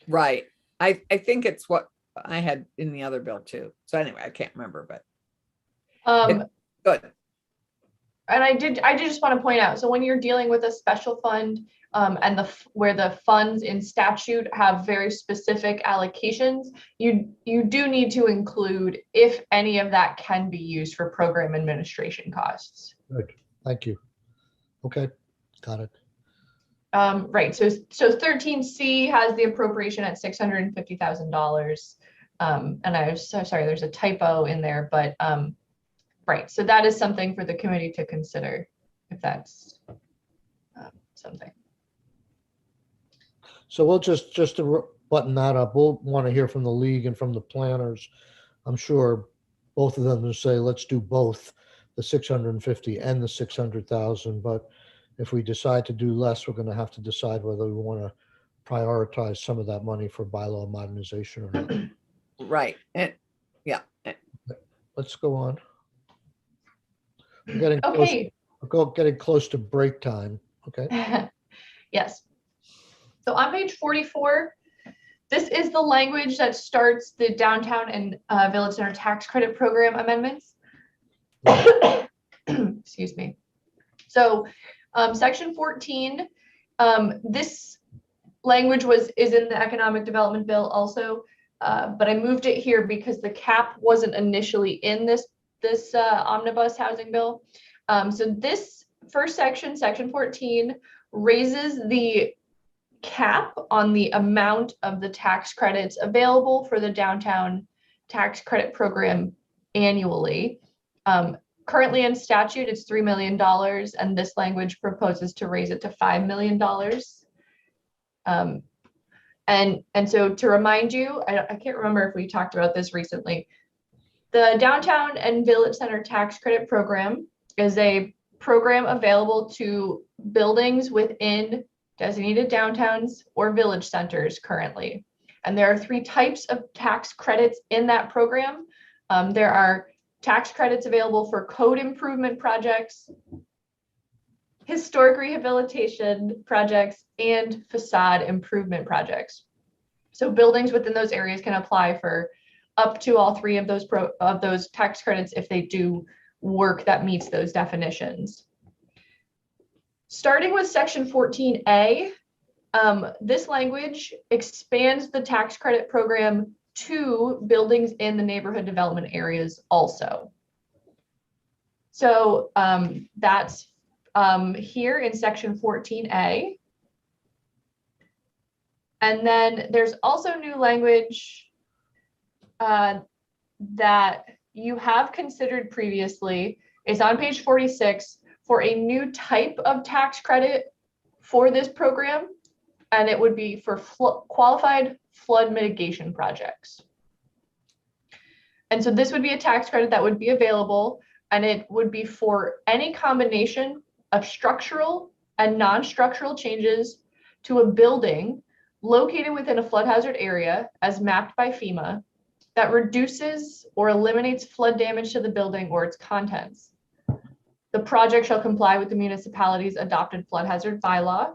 Right. I think it's what I had in the other bill too. So anyway, I can't remember, but good. And I did just want to point out, so when you're dealing with a special fund, and where the funds in statute have very specific allocations, you do need to include if any of that can be used for program administration costs. Good, thank you. Okay, got it. Right, so 13C has the appropriation at $650,000. And I was so sorry, there's a typo in there, but right, so that is something for the committee to consider if that's something. So we'll just to button that up, we'll want to hear from the league and from the planners. I'm sure both of them will say, let's do both the 650 and the 600,000. But if we decide to do less, we're going to have to decide whether we want to prioritize some of that money for bylaw modernization or not. Right. And yeah. Let's go on. We're getting Okay. getting close to break time. Okay. Yes. So on page 44, this is the language that starts the downtown and village center tax credit program amendments. Excuse me. So section 14, this language is in the economic development bill also, but I moved it here because the cap wasn't initially in this omnibus housing bill. So this first section, section 14, raises the cap on the amount of the tax credits available for the downtown tax credit program annually. Currently in statute, it's $3 million, and this language proposes to raise it to $5 million. And so to remind you, I can't remember if we talked about this recently. The Downtown and Village Center Tax Credit Program is a program available to buildings within designated downtowns or village centers currently. And there are 3 types of tax credits in that program. There are tax credits available for code improvement projects, historic rehabilitation projects, and facade improvement projects. So buildings within those areas can apply for up to all 3 of those tax credits if they do work that meets those definitions. Starting with section 14A, this language expands the tax credit program to buildings in the neighborhood development areas also. So that's here in section 14A. And then there's also new language that you have considered previously. It's on page 46 for a new type of tax credit for this program, and it would be for qualified flood mitigation projects. And so this would be a tax credit that would be available, and it would be for any combination of structural and non-structural changes to a building located within a flood hazard area as mapped by FEMA that reduces or eliminates flood damage to the building or its contents. The project shall comply with the municipality's adopted flood hazard bylaw,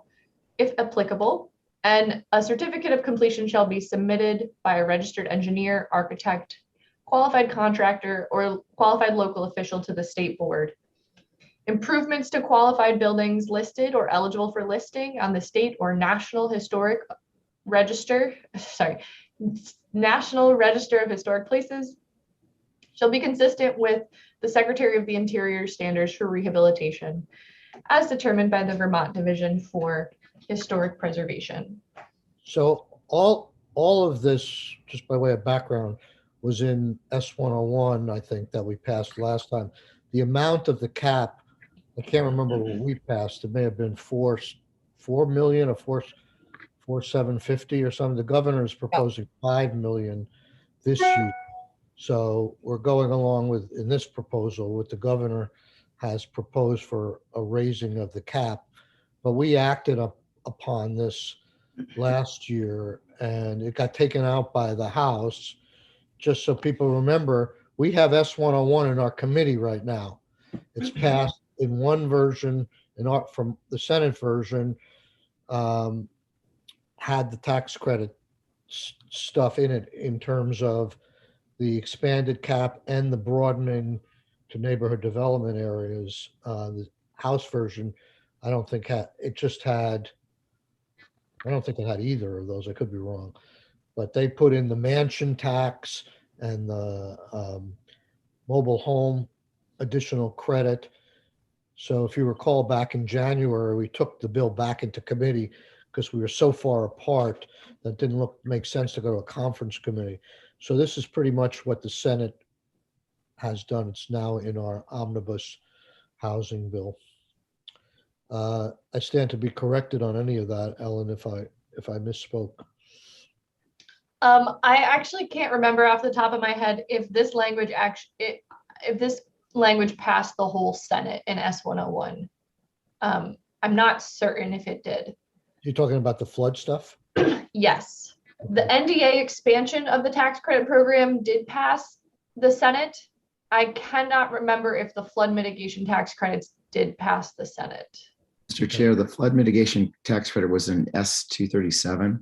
if applicable, and a certificate of completion shall be submitted by a registered engineer, architect, qualified contractor, or qualified local official to the state board. Improvements to qualified buildings listed or eligible for listing on the state or National Register of Historic Places shall be consistent with the Secretary of the Interior standards for rehabilitation as determined by the Vermont Division for Historic Preservation. So all of this, just by way of background, was in S101, I think, that we passed last time. The amount of the cap, I can't remember what we passed. It may have been 4 million or 4,750 or something. The governor is proposing 5 million this year. So we're going along with, in this proposal, what the governor has proposed for a raising of the cap. But we acted upon this last year, and it got taken out by the House. Just so people remember, we have S101 in our committee right now. It's passed in one version, from the Senate version, had the tax credit stuff in it in terms of the expanded cap and the broadening to neighborhood development areas. The House version, I don't think I don't think it had either of those. I could be wrong. But they put in the mansion tax and the mobile home additional credit. So if you recall, back in January, we took the bill back into committee because we were so far apart that didn't make sense to go to a conference committee. So this is pretty much what the Senate has done. It's now in our omnibus housing bill. I stand to be corrected on any of that, Ellen, if I misspoke. I actually can't remember off the top of my head if this language passed the whole Senate in S101. I'm not certain if it did. You're talking about the flood stuff? Yes. The NDA expansion of the tax credit program did pass the Senate. I cannot remember if the flood mitigation tax credits did pass the Senate. Mr. Chair, the flood mitigation tax credit was an S-237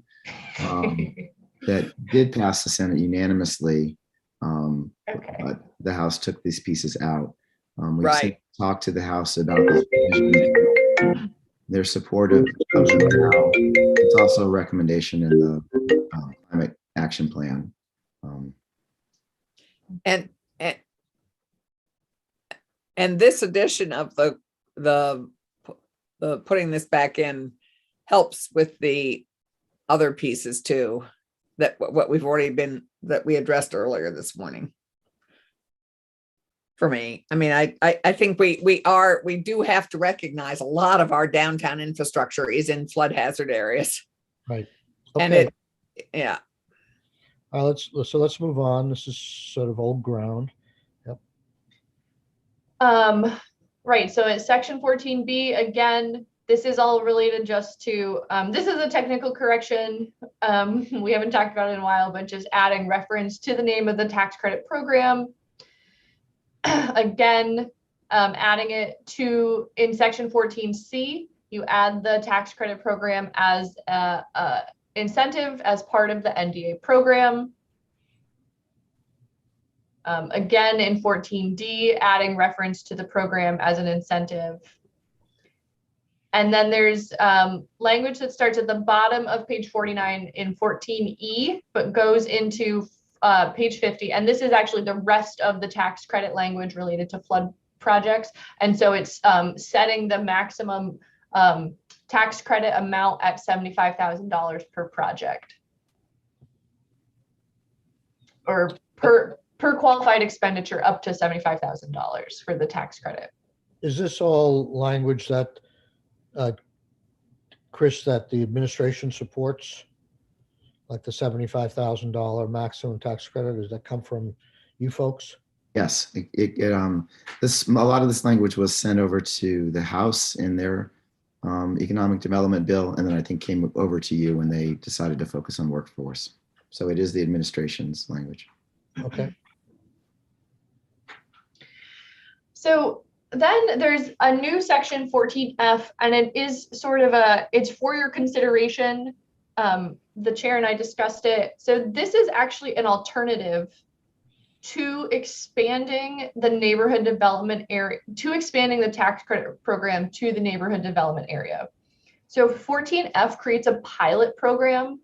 that did pass the Senate unanimously. Okay. But the House took these pieces out. We've Right. talked to the House about this provision. They're supportive of it now. It's also a recommendation in the climate action plan. And this edition of the putting this back in helps with the other pieces too, that what we've already that we addressed earlier this morning. For me, I mean, I think we do have to recognize a lot of our downtown infrastructure is in flood hazard areas. Right. And Okay. Yeah. All right, let's move on. This is sort of old ground. Right, so at section 14B, again, this is all related just to, this is a technical correction. We haven't talked about it in a while, but just adding reference to the name of the tax credit program. Again, adding it to, in section 14C, you add the tax credit program as a incentive as part of the NDA program. Again, in 14D, adding reference to the program as an incentive. And then there's language that starts at the bottom of page 49 in 14E, but goes into page 50. And this is actually the rest of the tax credit language related to flood projects. And so it's setting the maximum tax credit amount at $75,000 per project. Or per qualified expenditure up to $75,000 for the tax credit. Is this all language that, Chris, that the administration supports? Like the $75,000 maximum tax credit? Does that come from you folks? Yes, a lot of this language was sent over to the House in their economic development bill, and then I think came over to you when they decided to focus on workforce. So it is the administration's language. Okay. So then there's a new section 14F, and it is sort of it's for your consideration. The chair and I discussed it. So this is actually an alternative to expanding the neighborhood development area, to expanding the tax credit program to the neighborhood development area. So 14F creates a pilot program.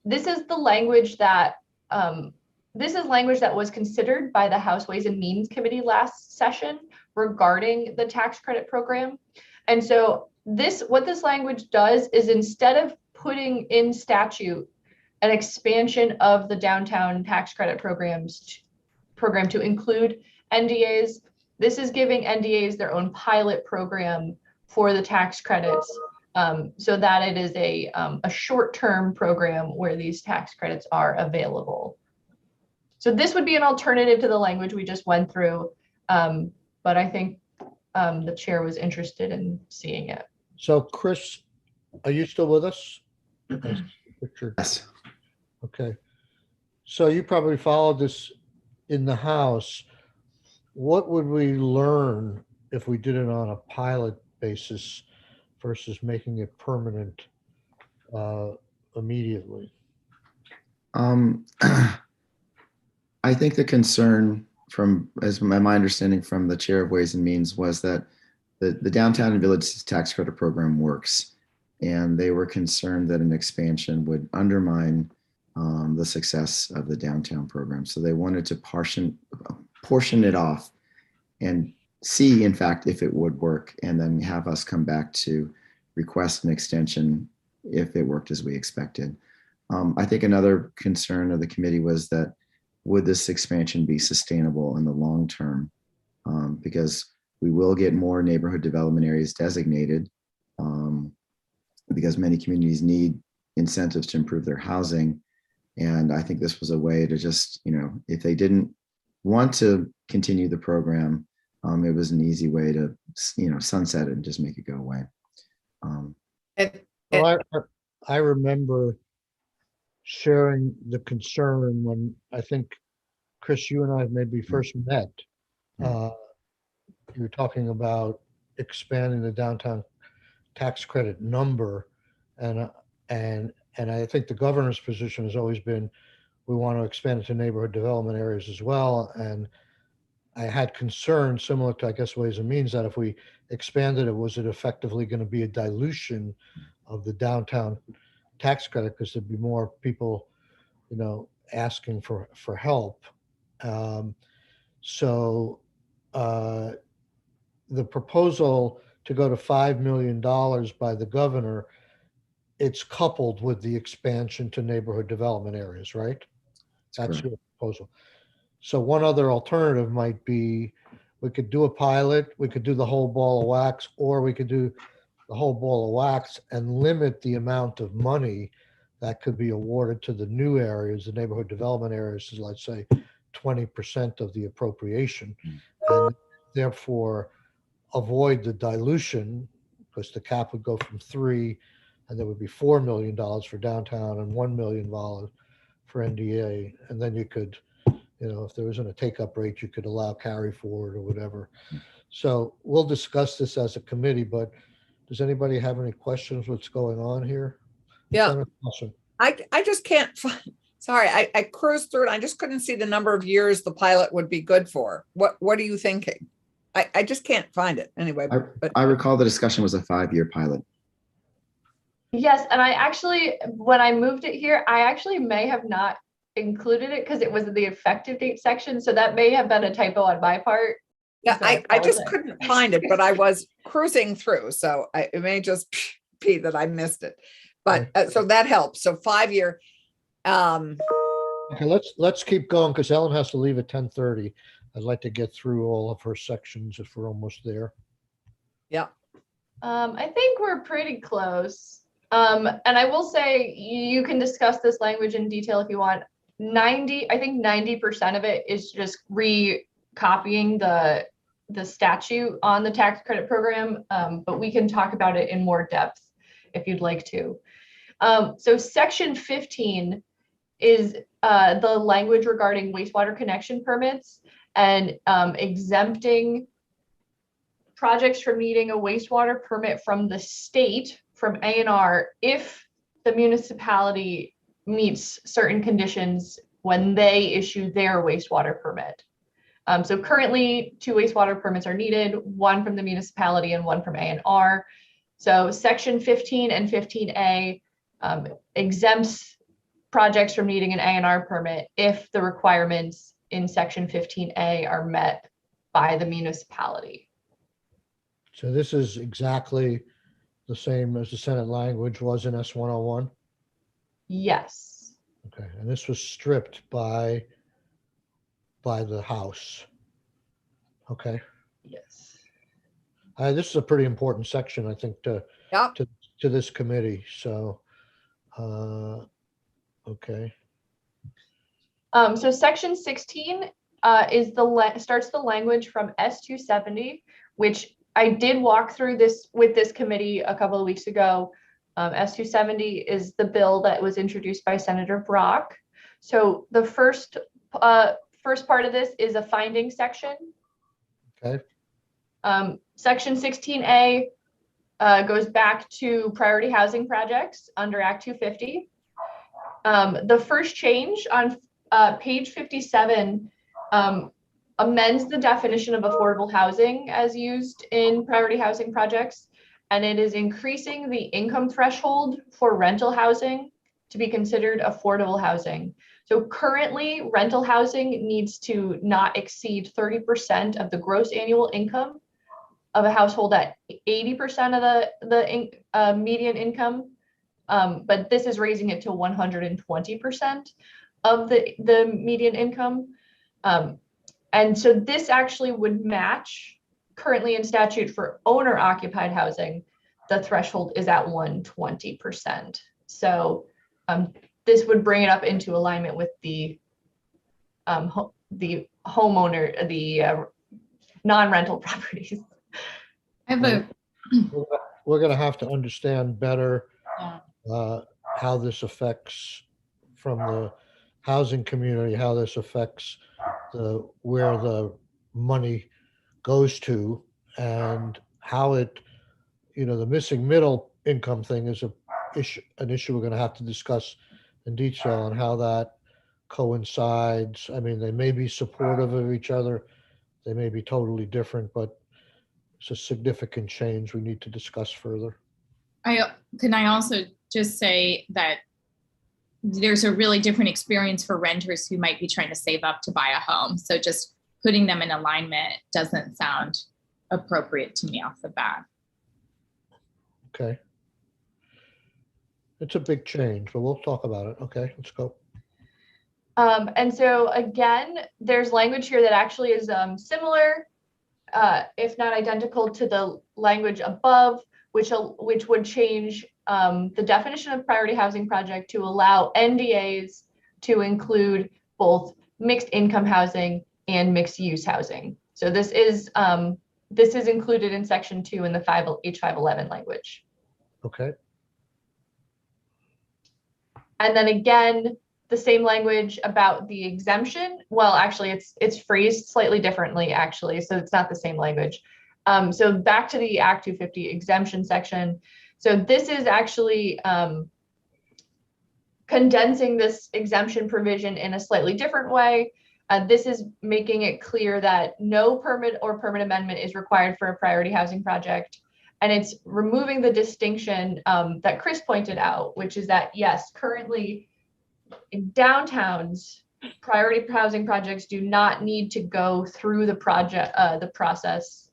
This is the language that was considered by the House Ways and Means Committee last session regarding the tax credit program. And so what this language does is, instead of putting in statute an expansion of the downtown tax credit program to include NDAs, this is giving NDAs their own pilot program for the tax credits, so that it is a short-term program where these tax credits are available. So this would be an alternative to the language we just went through, but I think the chair was interested in seeing it. So Chris, are you still with us? Yes. Okay. So you probably followed this in the House. What would we learn if we did it on a pilot basis versus making it permanent immediately? I think the concern from, as my understanding from the chair of Ways and Means was that the downtown and village tax credit program works. And they were concerned that an expansion would undermine the success of the downtown program. So they wanted to portion it off and see, in fact, if it would work, and then have us come back to request an extension if it worked as we expected. I think another concern of the committee was that would this expansion be sustainable in the long term? Because we will get more neighborhood development areas designated, because many communities need incentives to improve their housing. And I think this was a way to just, if they didn't want to continue the program, it was an easy way to, sunset it and just make it go away. Well, I remember sharing the concern when I think, Chris, you and I maybe first met. You were talking about expanding the downtown tax credit number, and I think the governor's position has always been we want to expand it to neighborhood development areas as well. And I had concerns similar to, I guess, Ways and Means, that if we expanded it, was it effectively going to be a dilution of the downtown tax credit, because there'd be more people, asking for help. So the proposal to go to $5 million by the governor, it's coupled with the expansion to neighborhood development areas, right? That's your proposal. So one other alternative might be, we could do a pilot, we could do the whole ball of wax, or we could do the whole ball of wax and limit the amount of money that could be awarded to the new areas, the neighborhood development areas, is, let's say, 20% of the appropriation, and therefore avoid the dilution, because the cap would go from 3, and there would be $4 million for downtown and $1 million for NDA. And then you could, if there isn't a take-up rate, you could allow carry forward or whatever. So we'll discuss this as a committee, but does anybody have any questions? What's going on here? Yeah. Awesome. I just can't find, sorry, I cruised through it. I just couldn't see the number of years the pilot would be good for. What are you thinking? I just can't find it anyway. But I recall the discussion was a 5-year pilot. Yes, and I actually, when I moved it here, I actually may have not included it because it was the effective date section. So that may have been a typo on my part. yeah, So I just apologize. couldn't find it, but I was cruising through. So it may just be that I missed it. But so that helps. So 5-year. Okay, let's keep going, because Ellen has to leave at 10:30. I'd like to get through all of her sections if we're almost there. Yeah. I think we're pretty close. And I will say, you can discuss this language in detail if you want. I think 90% of it is just recopying the statute on the tax credit program. But we can talk about it in more depth if you'd like to. So section 15 is the language regarding wastewater connection permits and exempting projects from needing a wastewater permit from the state, from A&R, if the municipality meets certain conditions when they issue their wastewater permit. So currently 2 wastewater permits are needed, 1 from the municipality and 1 from A&R. So section 15 and 15A exempts projects from needing an A&R permit if the requirements in section 15A are met by the municipality. So this is exactly the same as the Senate language was in S-101? Yes. Okay, and this was stripped by the House. Okay. Yes. This is a pretty important section, I think, to this committee. So, okay. So section 16 is starts the language from S-270, which I did walk through this with this committee a couple of weeks ago. S-270 is the bill that was introduced by Senator Brock. So the first part of this is a finding section. Okay. Section 16A goes back to priority housing projects under Act 250. The first change on page 57 amends the definition of affordable housing as used in priority housing projects, and it is increasing the income threshold for rental housing to be considered affordable housing. So currently, rental housing needs to not exceed 30% of the gross annual income of a household at 80% of the median income. But this is raising it to 120% of the median income. And so this actually would match currently in statute for owner occupied housing. The threshold is at 120%. So this would bring it up into alignment with the homeowner, the non-rental properties. I have a, We're going to have to understand better yeah. how this affects from the housing community, how this affects where the money goes to, and how it, the missing middle income thing is an issue we're going to have to discuss in detail, and how that coincides. I mean, they may be supportive of each other, they may be totally different, but it's a significant change we need to discuss further. Can I also just say that there's a really different experience for renters who might be trying to save up to buy a home. So just putting them in alignment doesn't sound appropriate to me off the bat. Okay. It's a big change, but we'll talk about it. Okay, let's go. And so again, there's language here that actually is similar, if not identical to the language above, which would change the definition of priority housing project to allow NDAs to include both mixed income housing and mixed use housing. So this is included in section 2 in the H511 language. Okay. And then again, the same language about the exemption. Well, actually, it's phrased slightly differently, actually, so it's not the same language. So back to the Act 250 exemption section. So this is actually condensing this exemption provision in a slightly different way. This is making it clear that no permit or permit amendment is required for a priority housing project. And it's removing the distinction that Chris pointed out, which is that, yes, currently in downtowns, priority housing projects do not need to go through the process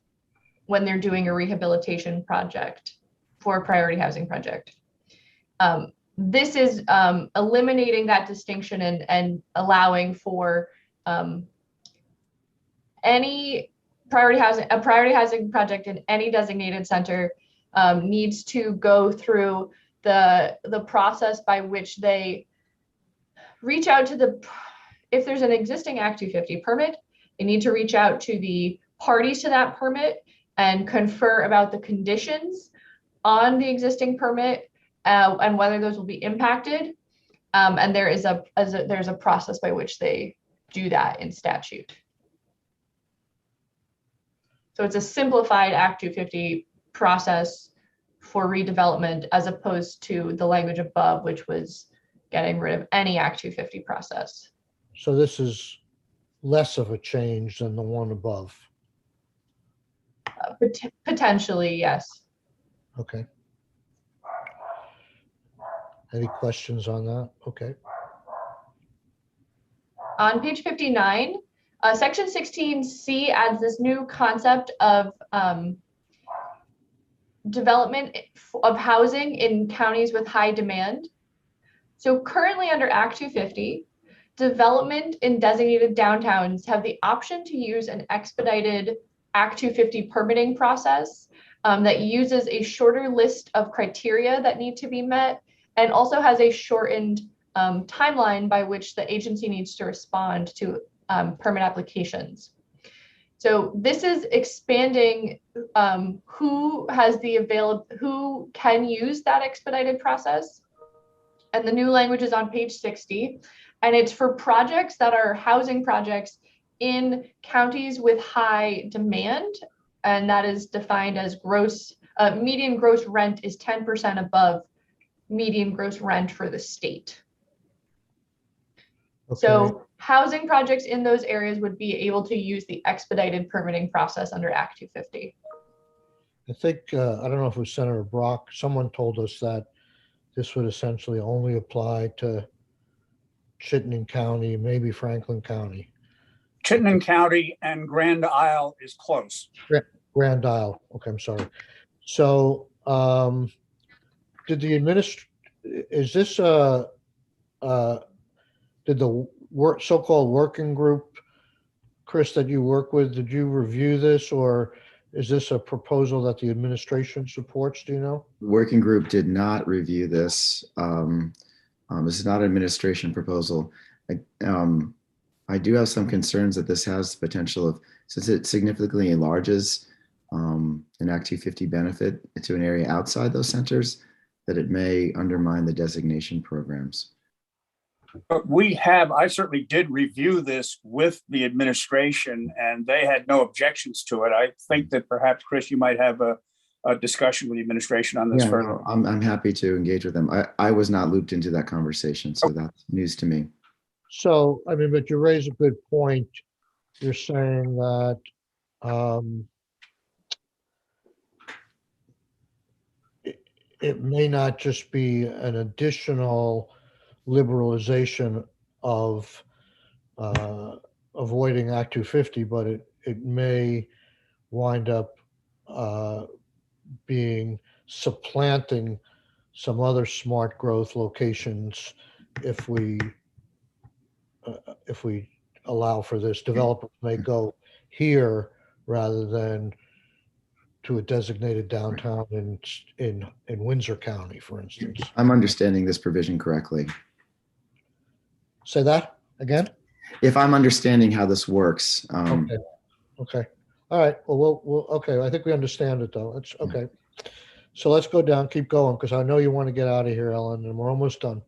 when they're doing a rehabilitation project for a priority housing project. This is eliminating that distinction and allowing for any priority housing project in any designated center needs to go through the process by which they reach out to if there's an existing Act 250 permit, they need to reach out to the parties to that permit and confer about the conditions on the existing permit and whether those will be impacted. And there's a process by which they do that in statute. So it's a simplified Act 250 process for redevelopment as opposed to the language above, which was getting rid of any Act 250 process. So this is less of a change than the one above. Potentially, yes. Okay. Any questions on that? Okay. On page 59, section 16C adds this new concept of development of housing in counties with high demand. So currently under Act 250, development in designated downtowns have the option to use an expedited Act 250 permitting process that uses a shorter list of criteria that need to be met and also has a shortened timeline by which the agency needs to respond to permit applications. So this is expanding who can use that expedited process. And the new language is on page 60. And it's for projects that are housing projects in counties with high demand and that is defined as median gross rent is 10% above median gross rent for the state. Okay. So housing projects in those areas would be able to use the expedited permitting process under Act 250. I think, I don't know if it was Senator Brock, someone told us that this would essentially only apply to Chittenden County, maybe Franklin County. Chittenden County and Grand Isle is close. Grand Isle. Okay, I'm sorry. So, did is this did the so-called working group, Chris, that you work with, did you review this, or is this a proposal that the administration supports? Do you know? Working group did not review this. This is not an administration proposal. I do have some concerns that this has the potential of, since it significantly enlarges an Act 250 benefit to an area outside those centers, that it may undermine the designation programs. But I certainly did review this with the administration and they had no objections to it. I think that perhaps, Chris, you might have a discussion with the administration on this Yeah, further. no, I'm happy to engage with them. I was not looped into that conversation, so that's news to me. So, I mean, but you raise a good point. You're saying that it may not just be an additional liberalization of avoiding Act 250, but it may wind up being supplanting some other smart growth locations if we allow for this. Developers may go here rather than to a designated downtown in Windsor County, for instance. I'm understanding this provision correctly. Say that again? If I'm understanding how this works, Okay. Okay. All right. Well, okay. I think we understand it though. It's okay. So let's go down, keep going, because I know you want to get out of here, Ellen, and we're almost done.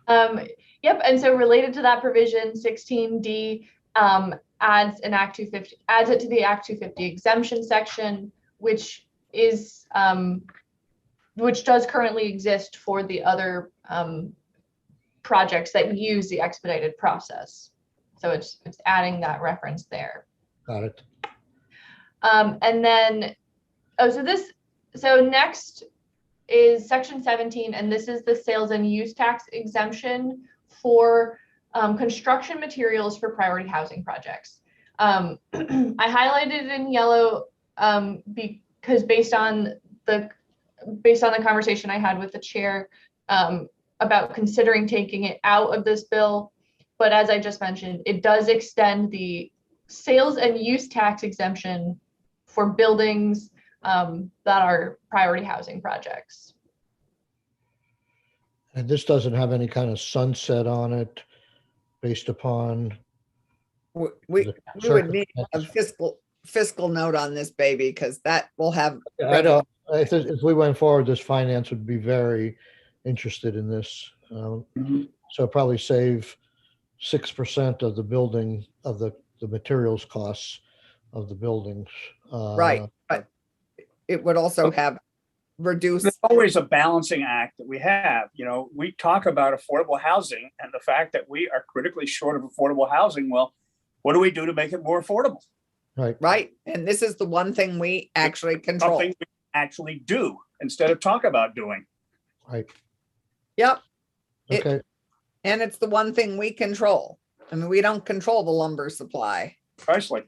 Yep. And so related to that provision, 16D adds it to the Act 250 exemption section, which does currently exist for the other projects that use the expedited process. So it's adding that reference there. Got it. And then, so next is section 17, and this is the sales and use tax exemption for construction materials for priority housing projects. I highlighted it in yellow because based on the conversation I had with the chair about considering taking it out of this bill. But as I just mentioned, it does extend the sales and use tax exemption for buildings that are priority housing projects. And this doesn't have any kind of sunset on it based upon. We would need a fiscal note on this baby, because that will have. I know. If we went forward, this finance would be very interested in this. So probably save 6% of the building of the materials costs of the buildings. Right, but it would also have reduced. There's always a balancing act that we have. You know, we talk about affordable housing and the fact that we are critically short of affordable housing. Well, what do we do to make it more affordable? Right. And this is the one thing we actually control. Something we actually do instead of talk about doing. Right. Yep. Okay. And it's the one thing we control. I mean, we don't control the lumber supply. Precisely.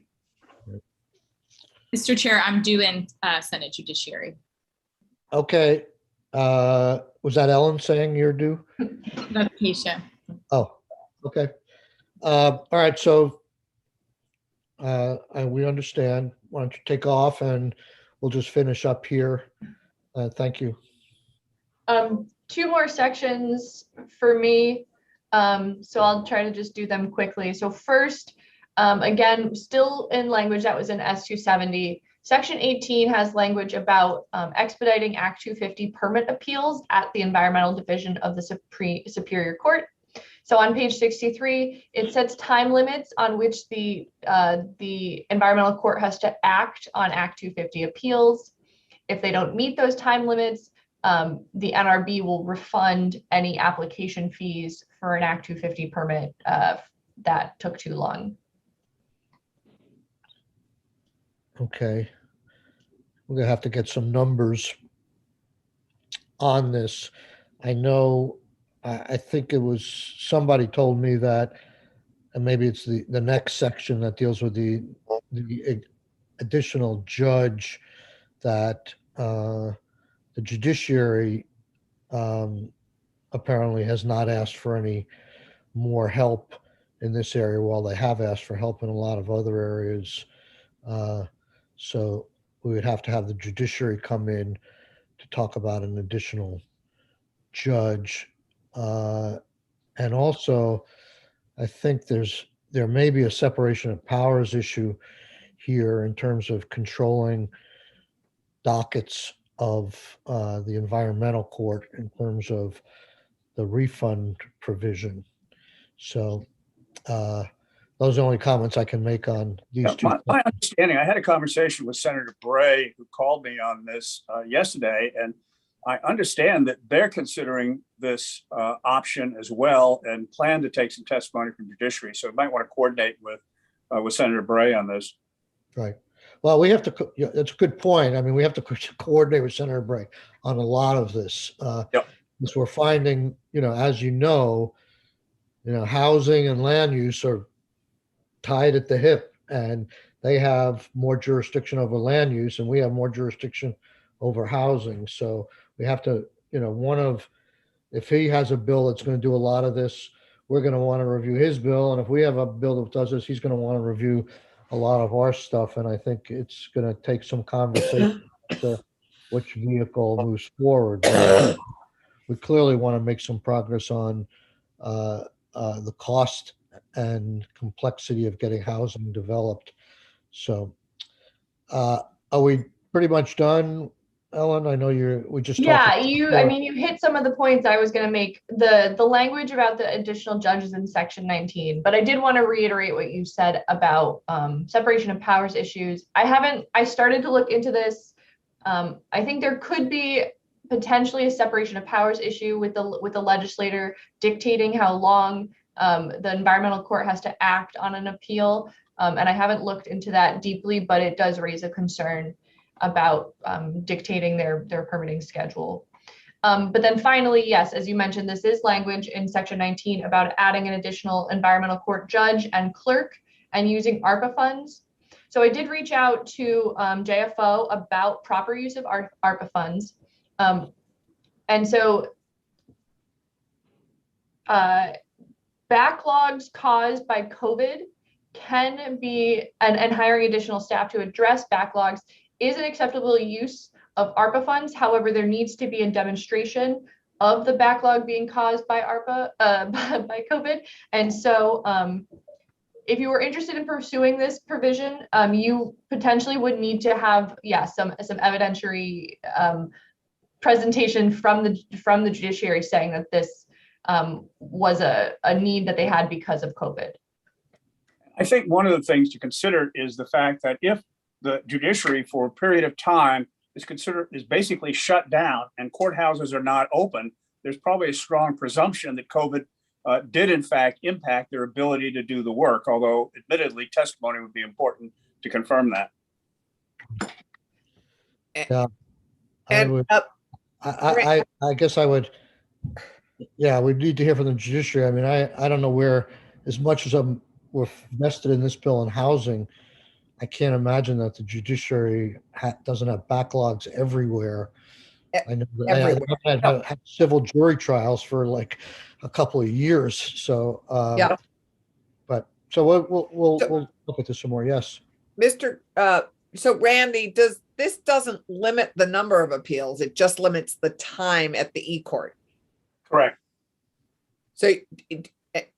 Mr. Chair, I'm due in Senate Judiciary. Okay. Was that Ellen saying you're due? That's Keisha. Oh, okay. All right. So we understand. Why don't you take off and we'll just finish up here. Thank you. Two more sections for me. So I'll try to just do them quickly. So first, again, still in language that was in S270, Section 18 has language about expediting Act 250 permit appeals at the Environmental Division of the Superior Court. So on page 63, it sets time limits on which the environmental court has to act on Act 250 appeals. If they don't meet those time limits, the NRB will refund any application fees for an Act 250 permit that took too long. Okay. We're gonna have to get some numbers on this. I know, I think it was, somebody told me that, and maybe it's the next section that deals with the additional judge, that the judiciary apparently has not asked for any more help in this area, while they have asked for help in a lot of other areas. So we would have to have the judiciary come in to talk about an additional judge. And also, I think there may be a separation of powers issue here in terms of controlling dockets of the environmental court in terms of the refund provision. So those are the only comments I can make on these two. My understanding, I had a conversation with Senator Bray, who called me on this yesterday, and I understand that they're considering this option as well and plan to take some testimony from judiciary. So we might want to coordinate with Senator Bray on this. Right. Well, we have to, that's a good point. I mean, we have to coordinate with Senator Bray on a lot of this. Yep. Because we're finding, as you know, housing and land use are tied at the hip, and they have more jurisdiction over land use and we have more jurisdiction over housing. So we have to, if he has a bill that's going to do a lot of this, we're going to want to review his bill. And if we have a bill that does this, he's going to want to review a lot of our stuff. And I think it's going to take some conversation to which vehicle moves forward. But we clearly want to make some progress on the cost and complexity of getting housing developed. So are we pretty much done, Ellen? I know we just Yeah, talked you hit some of the points I was going to make. The language about the additional judges in section 19, but I did want to reiterate what you said about separation of powers issues. I started to look into this. I think there could be potentially a separation of powers issue with the legislator dictating how long the environmental court has to act on an appeal. And I haven't looked into that deeply, but it does raise a concern about dictating their permitting schedule. But then finally, yes, as you mentioned, this is language in section 19 about adding an additional environmental court judge and clerk and using ARPA funds. So I did reach out to JFO about proper use of ARPA funds. And so backlogs caused by COVID can be, and hiring additional staff to address backlogs is an acceptable use of ARPA funds. However, there needs to be a demonstration of the backlog being caused by by COVID. And so if you were interested in pursuing this provision, you potentially would need to have, some evidentiary presentation from the judiciary saying that this was a need that they had because of COVID. I think one of the things to consider is the fact that if the judiciary for a period of time is basically shut down and courthouses are not open, there's probably a strong presumption that COVID did in fact impact their ability to do the work, although admittedly testimony would be important to confirm that. Yeah, And I guess I would, we need to hear from the judiciary. I mean, I don't know where, as much as we're vested in this bill in housing, I can't imagine that the judiciary doesn't have backlogs everywhere. I know that I've had civil jury trials for like a couple of years. So, so we'll look at this some more. Yes. So Randy, this doesn't limit the number of appeals. It just limits the time at the e-court. Correct. So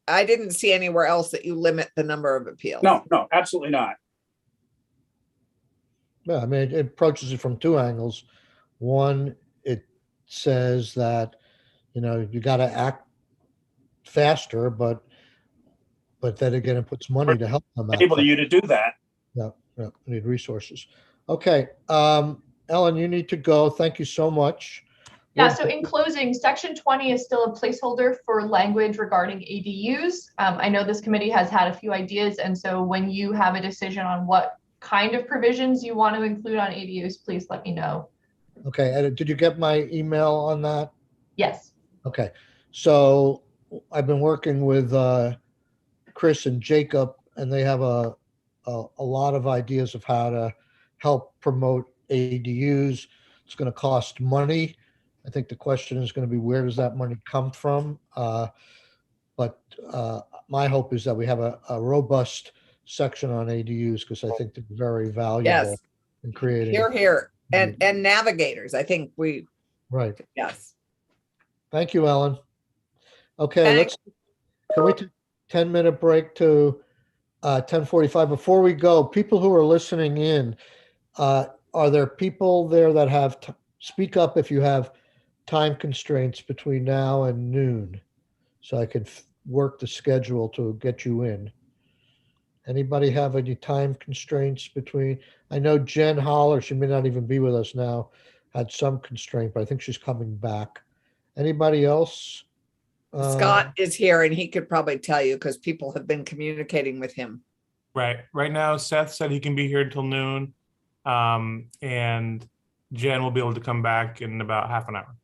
I didn't see anywhere else that you limit the number of appeals. No, absolutely not. Yeah, I mean, it approaches it from two angles. One, it says that, you got to act faster, but then again, it puts money to help them out. Enable you to do that. Yeah, we need resources. Okay, Ellen, you need to go. Thank you so much. Yeah, so in closing, section 20 is still a placeholder for language regarding ADUs. I know this committee has had a few ideas, and so when you have a decision on what kind of provisions you want to include on ADUs, please let me know. Okay, and did you get my email on that? Yes. Okay, so I've been working with Chris and Jacob, and they have a lot of ideas of how to help promote ADUs. It's going to cost money. I think the question is going to be, where does that money come from? But my hope is that we have a robust section on ADUs, because I think they're very valuable Yes. in creating. Here. And navigators, I think Right. yes. Thank you, Ellen. Okay, can we take a 10-minute break to 10:45? Before we go, people who are listening in, are there people there that have, speak up if you have time constraints between now and noon, so I can work the schedule to get you in. Anybody have any time constraints between? I know Jen Holler, she may not even be with us now, had some constraint, but I think she's coming back. Anybody else? Scott is here and he could probably tell you, because people have been communicating with him. Right. Right now, Seth said he can be here until noon. And Jen will be able to come back in about half an hour.